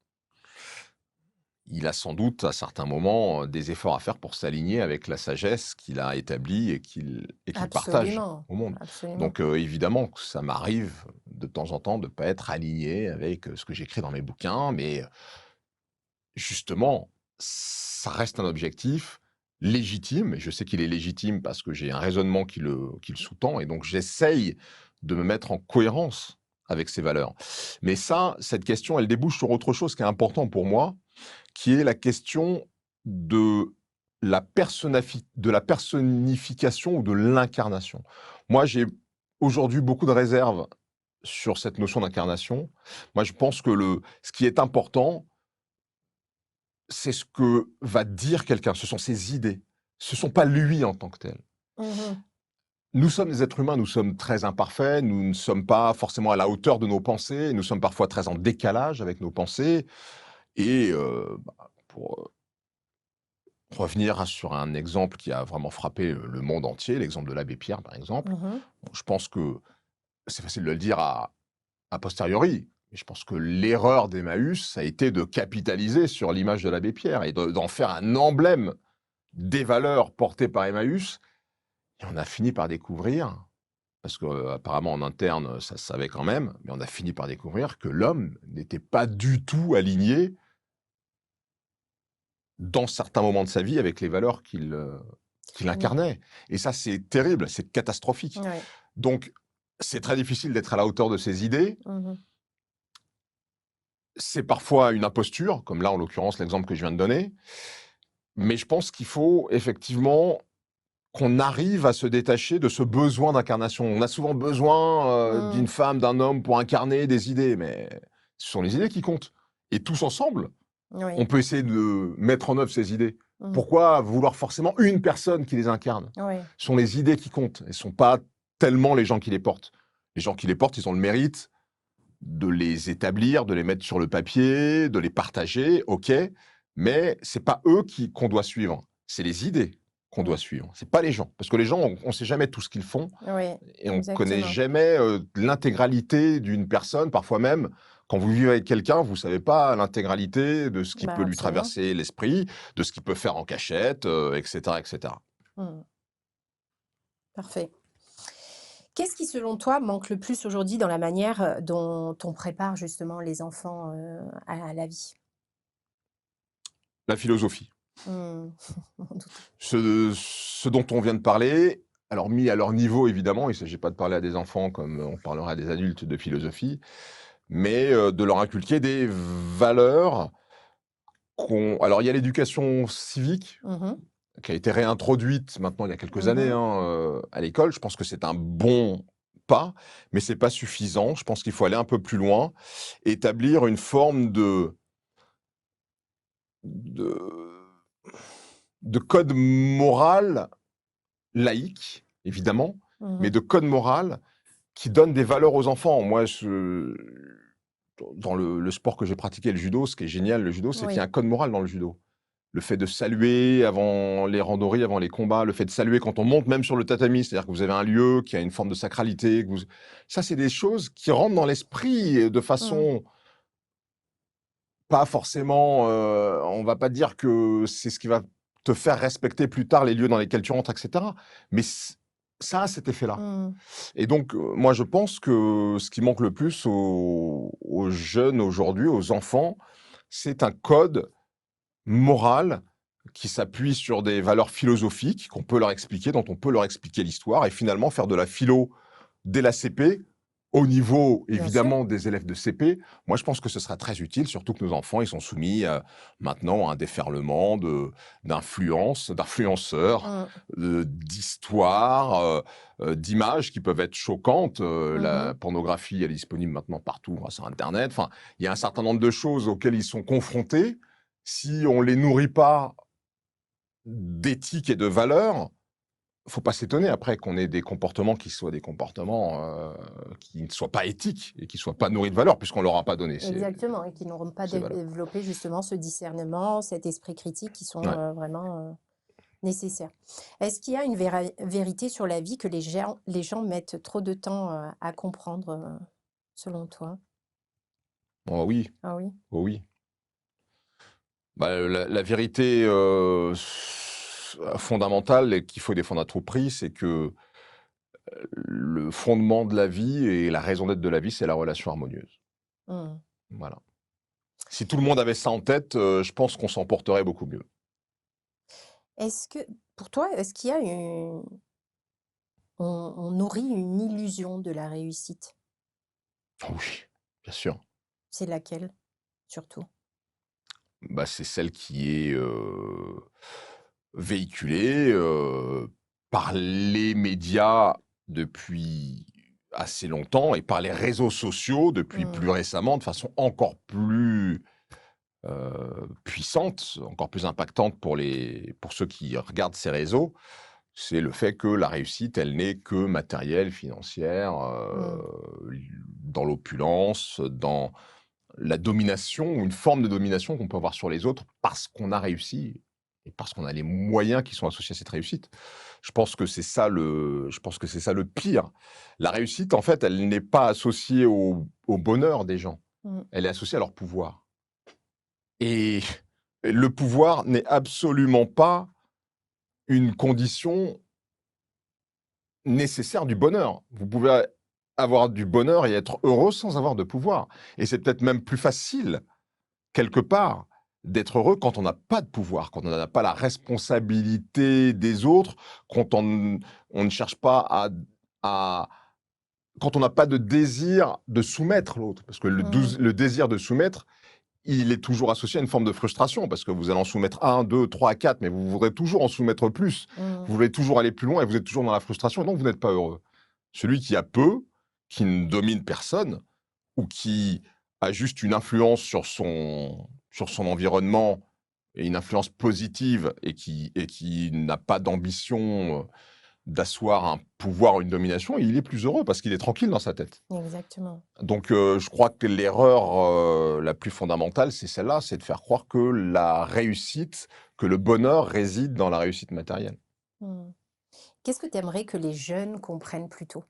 il a sans doute à certains moments des efforts à faire pour s'aligner avec la sagesse qu'il a établie et qu'il partage Absolument, au monde. absolument. Donc évidemment que ça m'arrive de temps en temps de ne pas être aligné avec ce que j'écris dans mes bouquins, mais justement, ça reste un objectif légitime, et je sais qu'il est légitime parce que j'ai un raisonnement qui le sous-tend, et donc j'essaye de me mettre en cohérence avec ses valeurs. Mais ça, cette question, elle débouche sur autre chose qui est important pour moi, qui est la question de de la personnification ou de l'incarnation. Moi, j'ai aujourd'hui beaucoup de réserves sur cette notion d'incarnation. Moi, je pense que ce qui est important, c'est ce que va dire quelqu'un, ce sont ses idées. Ce ne sont pas lui en tant que tel. Mhm. Nous sommes des êtres humains, nous sommes très imparfaits, nous ne sommes pas forcément à la hauteur de nos pensées, nous sommes parfois très en décalage avec nos pensées. Et pour revenir sur un exemple qui a vraiment frappé le monde entier, l'exemple de l'abbé Pierre, par exemple, Mhm. bon, je pense que c'est facile de le dire a posteriori, mais je pense que l'erreur d'Emmaüs, ça a été de capitaliser sur l'image de l'abbé Pierre et d'en faire un emblème des valeurs portées par Emmaüs. Et on a fini par découvrir, parce que apparemment en interne, ça se savait quand même, mais on a fini par découvrir que l'homme n'était pas du tout aligné dans certains moments de sa vie avec les valeurs qu'il Oui. incarnait. Et ça, c'est terrible, c'est catastrophique. Ouais. Donc, c'est très difficile d'être à la hauteur de ses idées. Mhm. C'est parfois une imposture, comme là, en l'occurrence, l'exemple que je viens de donner. Mais je pense qu'il faut effectivement qu'on arrive à se détacher de ce besoin d'incarnation. On a souvent besoin d'une Mhm. femme, d'un homme pour incarner des idées, mais ce sont les idées qui comptent. Et tous ensemble, Oui. on peut essayer de mettre en œuvre ces idées. Mhm. Pourquoi vouloir forcément une personne qui les incarne? Oui. Ce sont les idées qui comptent, et ce ne sont pas tellement les gens qui les portent. Les gens qui les portent, ils ont le mérite de les établir, de les mettre sur le papier, de les partager, ok, mais c'est pas eux qu'on doit suivre, c'est les idées qu'on doit Mhm. suivre, c'est pas les gens, parce que les gens, on sait jamais tout ce qu'ils font Oui. et on connaît Exactement. jamais l'intégralité d'une personne, parfois même. Quand vous vivez avec quelqu'un, vous savez pas l'intégralité de ce qui Bah, peut lui absolument. traverser l'esprit, de ce qu'il peut faire en cachette, etc., etc. Mhm. Parfait. Qu'est-ce qui, selon toi, manque le plus aujourd'hui dans la manière dont on prépare justement les enfants à la vie? La philosophie. Hmm. M'en doutais. Ce dont on vient de parler, alors mis à leur niveau évidemment, il ne s'agit pas de parler à des enfants comme on parlerait à des adultes de philosophie, mais de leur inculquer des valeurs Alors il y a l'éducation civique Mhm. qui a été réintroduite maintenant il y a quelques années Mhm. à l'école. Je pense que c'est un bon pas, mais c'est pas suffisant. Je pense qu'il faut aller un peu plus loin, établir une forme de, de code moral laïque, évidemment, mais Mhm. de code moral qui donne des valeurs aux enfants. Moi, dans le sport que j'ai pratiqué, le judo, ce qui est génial, le judo, c'est qu'il y a un Oui. code moral dans le judo. Le fait de saluer avant les randonnées, avant les combats, le fait de saluer quand on monte même sur le tatami, c'est-à-dire que vous avez un lieu qui a une forme de sacralité. Ça, c'est des choses qui rentrent dans l'esprit de Mhm. façon pas forcément... on va pas dire que c'est ce qui va te faire respecter plus tard les lieux dans lesquels tu rentres, etc. Mais ça a cet effet-là. Mhm. Et donc, moi, je pense que ce qui manque le plus aux jeunes aujourd'hui, aux enfants, c'est un code moral qui s'appuie sur des valeurs philosophiques qu'on peut leur expliquer, dont on peut leur expliquer l'histoire, et finalement faire de la philo dès la CP, au niveau Bien sûr. évidemment des élèves de CP. Moi, je pense que ce sera très utile, surtout que nos enfants, ils sont soumis maintenant à un déferlement d'influenceurs, Mhm. d'histoires, d'images qui peuvent être choquantes. La Mhm. pornographie, elle est disponible maintenant partout grâce à Internet. Enfin, il y a un certain nombre de choses auxquelles ils sont confrontés. Si on les nourrit pas d'éthique et de valeurs, faut pas s'étonner après qu'on ait des comportements qui soient des comportements qui ne soient pas éthiques et qui soient pas nourris de valeurs puisqu'on leur a pas donné Exactement. Et qui n'auront pas ces valeurs. développé justement ce discernement, cet esprit critique qui sont Ouais. vraiment nécessaires. Est-ce qu'il y a une vérité sur la vie que les gens mettent trop de temps à comprendre, selon toi? Oh oui, Ah oui? oh oui. Bah, la vérité fondamentale et qu'il faut défendre à tout prix, c'est que le fondement de la vie et la raison d'être de la vie, c'est la relation harmonieuse. Hmm. Voilà. Si tout le monde avait ça en tête, je pense qu'on s'en porterait beaucoup mieux. Est-ce que, pour toi, est-ce qu'il y a on nourrit une illusion de la réussite? Ah oui, bien sûr. C'est laquelle, surtout? Bah, c'est celle qui est, véhiculée, par les médias depuis assez longtemps et par les réseaux sociaux depuis Mmh. plus récemment, de façon encore plus, puissante, encore plus impactante pour ceux qui regardent ces réseaux. C'est le fait que la réussite, elle n'est que matérielle, financière, Mmh. dans l'opulence, dans la domination ou une forme de domination qu'on peut avoir sur les autres parce qu'on a réussi et parce qu'on a les moyens qui sont associés à cette réussite. Je pense que c'est ça le pire. La réussite, en fait, elle n'est pas associée au bonheur des gens. Mmh. Elle est associée à leur pouvoir. Et le pouvoir n'est absolument pas une condition nécessaire du bonheur. Vous pouvez avoir du bonheur et être heureux sans avoir de pouvoir. Et c'est peut-être même plus facile quelque part, d'être heureux quand on n'a pas de pouvoir, quand on n'a pas la responsabilité des autres, quand on ne cherche pas à quand on n'a pas de désir de soumettre l'autre. Parce que Mmh. le désir de soumettre, il est toujours associé à une forme de frustration, parce que vous allez en soumettre un, deux, trois, quatre, mais vous voudrez toujours en soumettre plus. Mmh. Vous voulez toujours aller plus loin et vous êtes toujours dans la frustration, et donc vous n'êtes pas heureux. Celui qui a peu, qui ne domine personne, ou qui a juste une influence sur son environnement et une influence positive et qui n'a pas d'ambition d'asseoir un pouvoir ou une domination, il est plus heureux parce qu'il est tranquille dans sa tête. Exactement. Donc je crois que l'erreur la plus fondamentale, c'est celle-là, c'est de faire croire que la réussite, que le bonheur réside dans la réussite matérielle. Mmh. Qu'est-ce que tu aimerais que les jeunes comprennent plus tôt?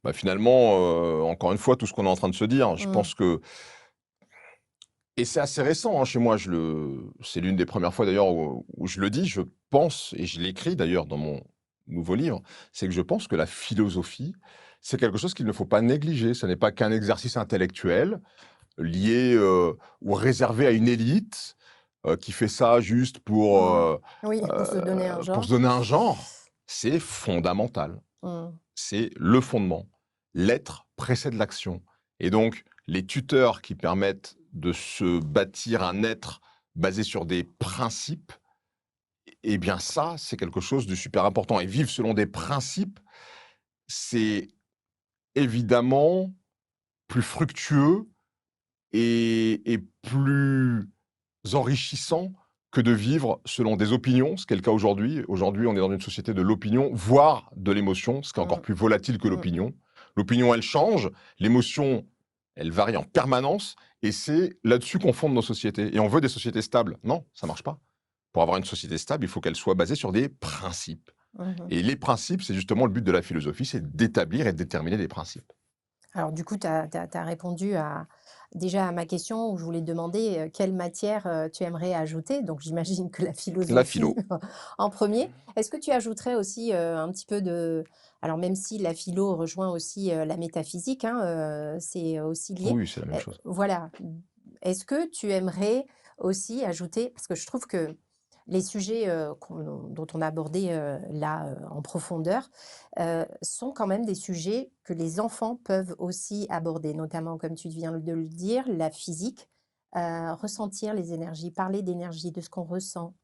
Bah, finalement, encore une fois, tout ce qu'on est en train de se dire, je Mmh. pense que et c'est assez récent, hein, chez moi, c'est l'une des premières fois d'ailleurs où je le dis, je pense, et je l'écris d'ailleurs dans mon nouveau livre, c'est que je pense que la philosophie, c'est quelque chose qu'il ne faut pas négliger. Ce n'est pas qu'un exercice intellectuel lié ou réservé à une élite qui fait ça juste Mmh. Oui, pour se donner un pour se genre. donner un genre. C'est fondamental. Mmh. C'est le fondement. L'être précède l'action. Et donc, les tuteurs qui permettent de se bâtir un être basé sur des principes, eh bien ça, c'est quelque chose de super important. Et vivre selon des principes, c'est évidemment plus fructueux et plus enrichissant que de vivre selon des opinions, ce qui est le cas aujourd'hui. Aujourd'hui, on est dans une société de l'opinion, voire de l'émotion, ce qui est encore Mmh. plus volatile que Mmh. l'opinion. L'opinion, elle change, l'émotion, elle varie en permanence, et c'est là-dessus qu'on fonde nos sociétés. Et on veut des sociétés stables. Non, ça marche pas. Pour avoir une société stable, il faut qu'elle soit basée sur des principes. Mmh. Et les principes, c'est justement le but de la philosophie, c'est d'établir et de déterminer des principes. Alors du coup, tu as répondu déjà à ma question où je voulais te demander, quelle matière, tu aimerais ajouter. Donc j'imagine que la La philosophie philo. en premier. Est-ce que tu ajouterais aussi, un petit peu de alors même si la philo rejoint aussi, la métaphysique, hein, c'est aussi lié. Oui, c'est la même chose. Voilà. Est-ce que tu aimerais aussi ajouter parce que je trouve que les sujets, dont on a abordé, là, en profondeur, sont quand même des sujets que les enfants peuvent aussi aborder, notamment comme tu viens de le dire, la physique, ressentir les énergies, parler d'énergie, de ce qu'on ressent,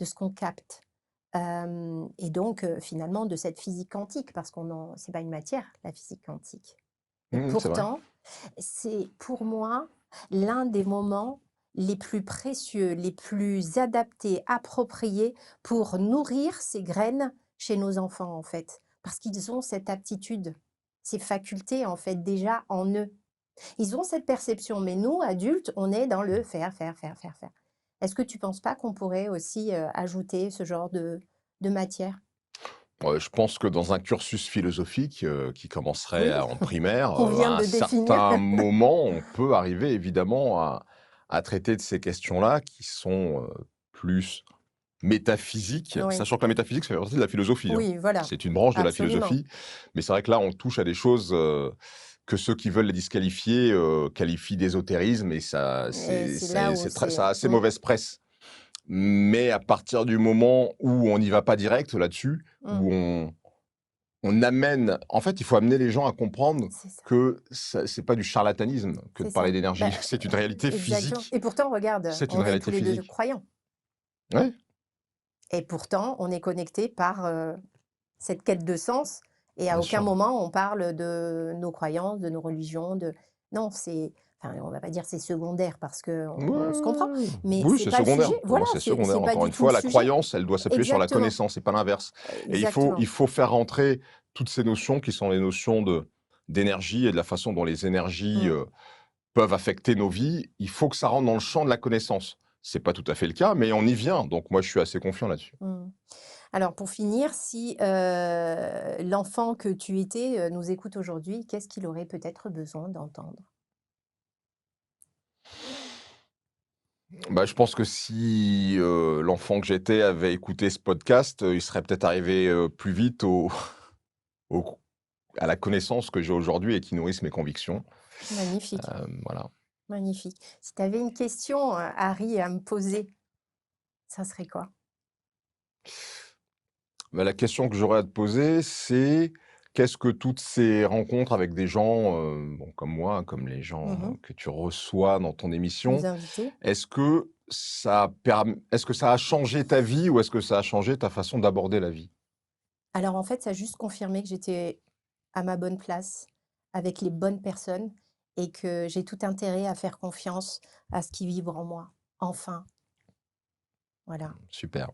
de ce qu'on capte. Et donc, finalement de cette physique quantique parce qu'on en c'est pas une matière, la physique quantique. Et C'est vrai. pourtant, c'est pour moi l'un des moments les plus précieux, les plus adaptés, appropriés pour nourrir ces graines chez nos enfants, en fait. Parce qu'ils ont cette aptitude, ces facultés, en fait, déjà en eux. Ils ont cette perception, mais nous, adultes, on est dans le faire, faire, faire, faire, faire. Est-ce que tu ne penses pas qu'on pourrait aussi ajouter ce genre de matière? Je pense que dans un cursus philosophique, qui commencerait Oui, en primaire, qu'on vient à un de définir. certain moment, on peut arriver évidemment à traiter de ces questions-là qui sont, plus métaphysiques, Oui, sachant que la métaphysique, ça fait partie de la philosophie, hein. oui, voilà, C'est une branche de la absolument. philosophie, mais c'est vrai que là, on touche à des choses, que ceux qui veulent les disqualifier, qualifient d'ésotérisme et ça Et c'est là où ça a c'est assez mauvaise presse. Mais à partir du moment où on n'y va pas direct là-dessus, mmh, où on amène, en fait, il faut amener les gens à comprendre C'est ça, que c'est pas du charlatanisme que de c'est parler ça. d'énergie, Bah, c'est une réalité exactement. physique, Et pourtant, regarde, c'est une on est tous réalité les 2 physique. croyants Ouais, et pourtant on est connectés par, cette quête de sens et à bien aucun sûr. moment on parle de nos croyances, de nos religions, de non, c'est enfin, on va pas dire c'est secondaire parce qu'on se comprend, Ouais, mais oui, c'est c'est pas le secondaire. sujet. Pour Voilà, moi, c'est c'est secondaire. pas Encore du une tout le fois, la sujet. croyance, elle doit s'appuyer sur la Exactement, connaissance et pas l'inverse. Et exactement. il faut faire rentrer toutes ces notions qui sont les notions d'énergie et de la façon dont les énergies Mmh, peuvent affecter nos vies. Il faut que ça rentre dans le champ de la connaissance. C'est pas tout à fait le cas, mais on y vient. Donc moi, je suis assez confiant là-dessus. mmh. Alors pour finir, si, l'enfant que tu étais, nous écoute aujourd'hui, qu'est-ce qu'il aurait peut-être besoin d'entendre? Bah, je pense que si l'enfant que j'étais avait écouté ce podcast, il serait peut-être arrivé plus vite au- à la connaissance que j'ai aujourd'hui et qui nourrissent mes convictions. Magnifique, Voilà. magnifique. Si tu avais une question, Harry, à me poser, ça serait quoi? Bah, la question que j'aurais à te poser, c'est qu'est-ce que toutes ces rencontres avec des gens bon, comme moi, comme les gens Mmh. que tu reçois dans ton Nous émission, inviter? est-ce que ça a changé ta vie ou est-ce que ça a changé ta façon d'aborder la vie? Alors en fait, ça a juste confirmé que j'étais à ma bonne place, avec les bonnes personnes et que j'ai tout intérêt à faire confiance à ce qui vibre en moi. Enfin, voilà. Super.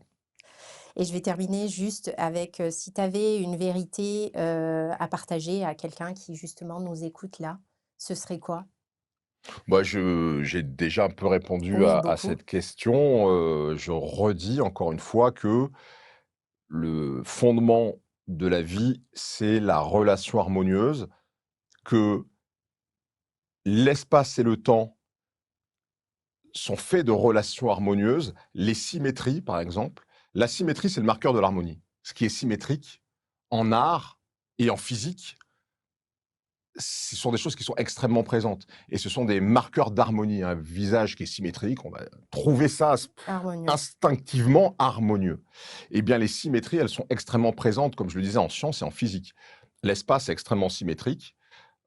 Et je vais terminer juste avec, si tu avais une vérité, à partager à quelqu'un qui justement nous écoute là, ce serait quoi? Bah, j'ai déjà un peu répondu Oui, à beaucoup. cette question. Je redis encore une fois que le fondement de la vie, c'est la relation harmonieuse, que l'espace et le temps sont faits de relations harmonieuses. Les symétries, par exemple, la symétrie, c'est le marqueur de l'harmonie. Ce qui est symétrique en art et en physique, ce sont des choses qui sont extrêmement présentes et ce sont des marqueurs d'harmonie. Un visage qui est symétrique, on va trouver ça Harmonieux. instinctivement harmonieux. Eh bien, les symétries, elles sont extrêmement présentes, comme je le disais, en sciences et en physique. L'espace est extrêmement symétrique.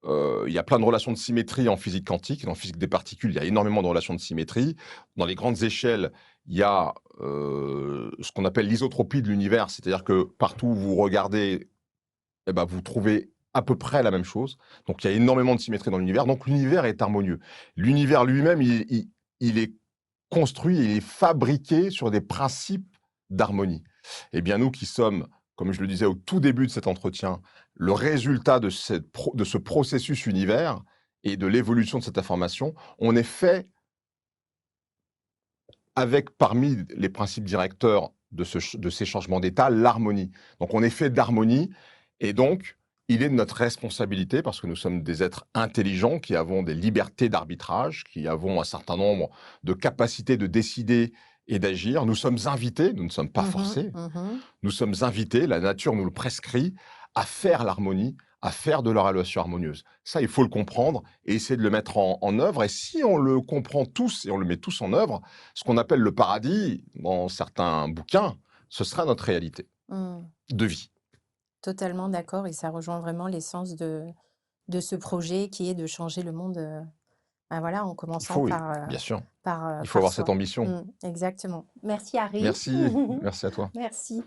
Il y a plein de relations de symétrie en physique quantique. Dans la physique des particules, il y a énormément de relations de symétrie. Dans les grandes échelles, il y a ce qu'on appelle l'isotropie de l'univers, c'est-à-dire que partout où vous regardez, eh ben, vous trouvez à peu près la même chose. Donc, il y a énormément de symétrie dans l'univers. Donc, l'univers est harmonieux. L'univers lui-même, il est construit, il est fabriqué sur des principes d'harmonie. Eh bien, nous qui sommes, comme je le disais au tout début de cet entretien, le résultat de ce processus univers et de l'évolution de cette information, on est fait avec, parmi les principes directeurs de ces changements d'état, l'harmonie. Donc, on est fait d'harmonie et donc, il est de notre responsabilité, parce que nous sommes des êtres intelligents qui avons des libertés d'arbitrage, qui avons un certain nombre de capacités de décider et d'agir. Nous sommes invités, nous ne sommes pas Mmh. forcés, Mmh. nous sommes invités, la nature nous le prescrit, à faire l'harmonie, à faire de la relation harmonieuse. Ça, il faut le comprendre et essayer de le mettre en œuvre. Et si on le comprend tous et on le met tous en œuvre, ce qu'on appelle le paradis, dans certains bouquins, ce sera notre réalité Mmh. de vie. Totalement d'accord et ça rejoint vraiment l'essence de ce projet qui est de changer le monde, bah, voilà, en Il commençant faut, oui, par, bien sûr. Il faut par avoir cette soi. ambition. Exactement. Merci Harry. Merci, merci à toi. Merci.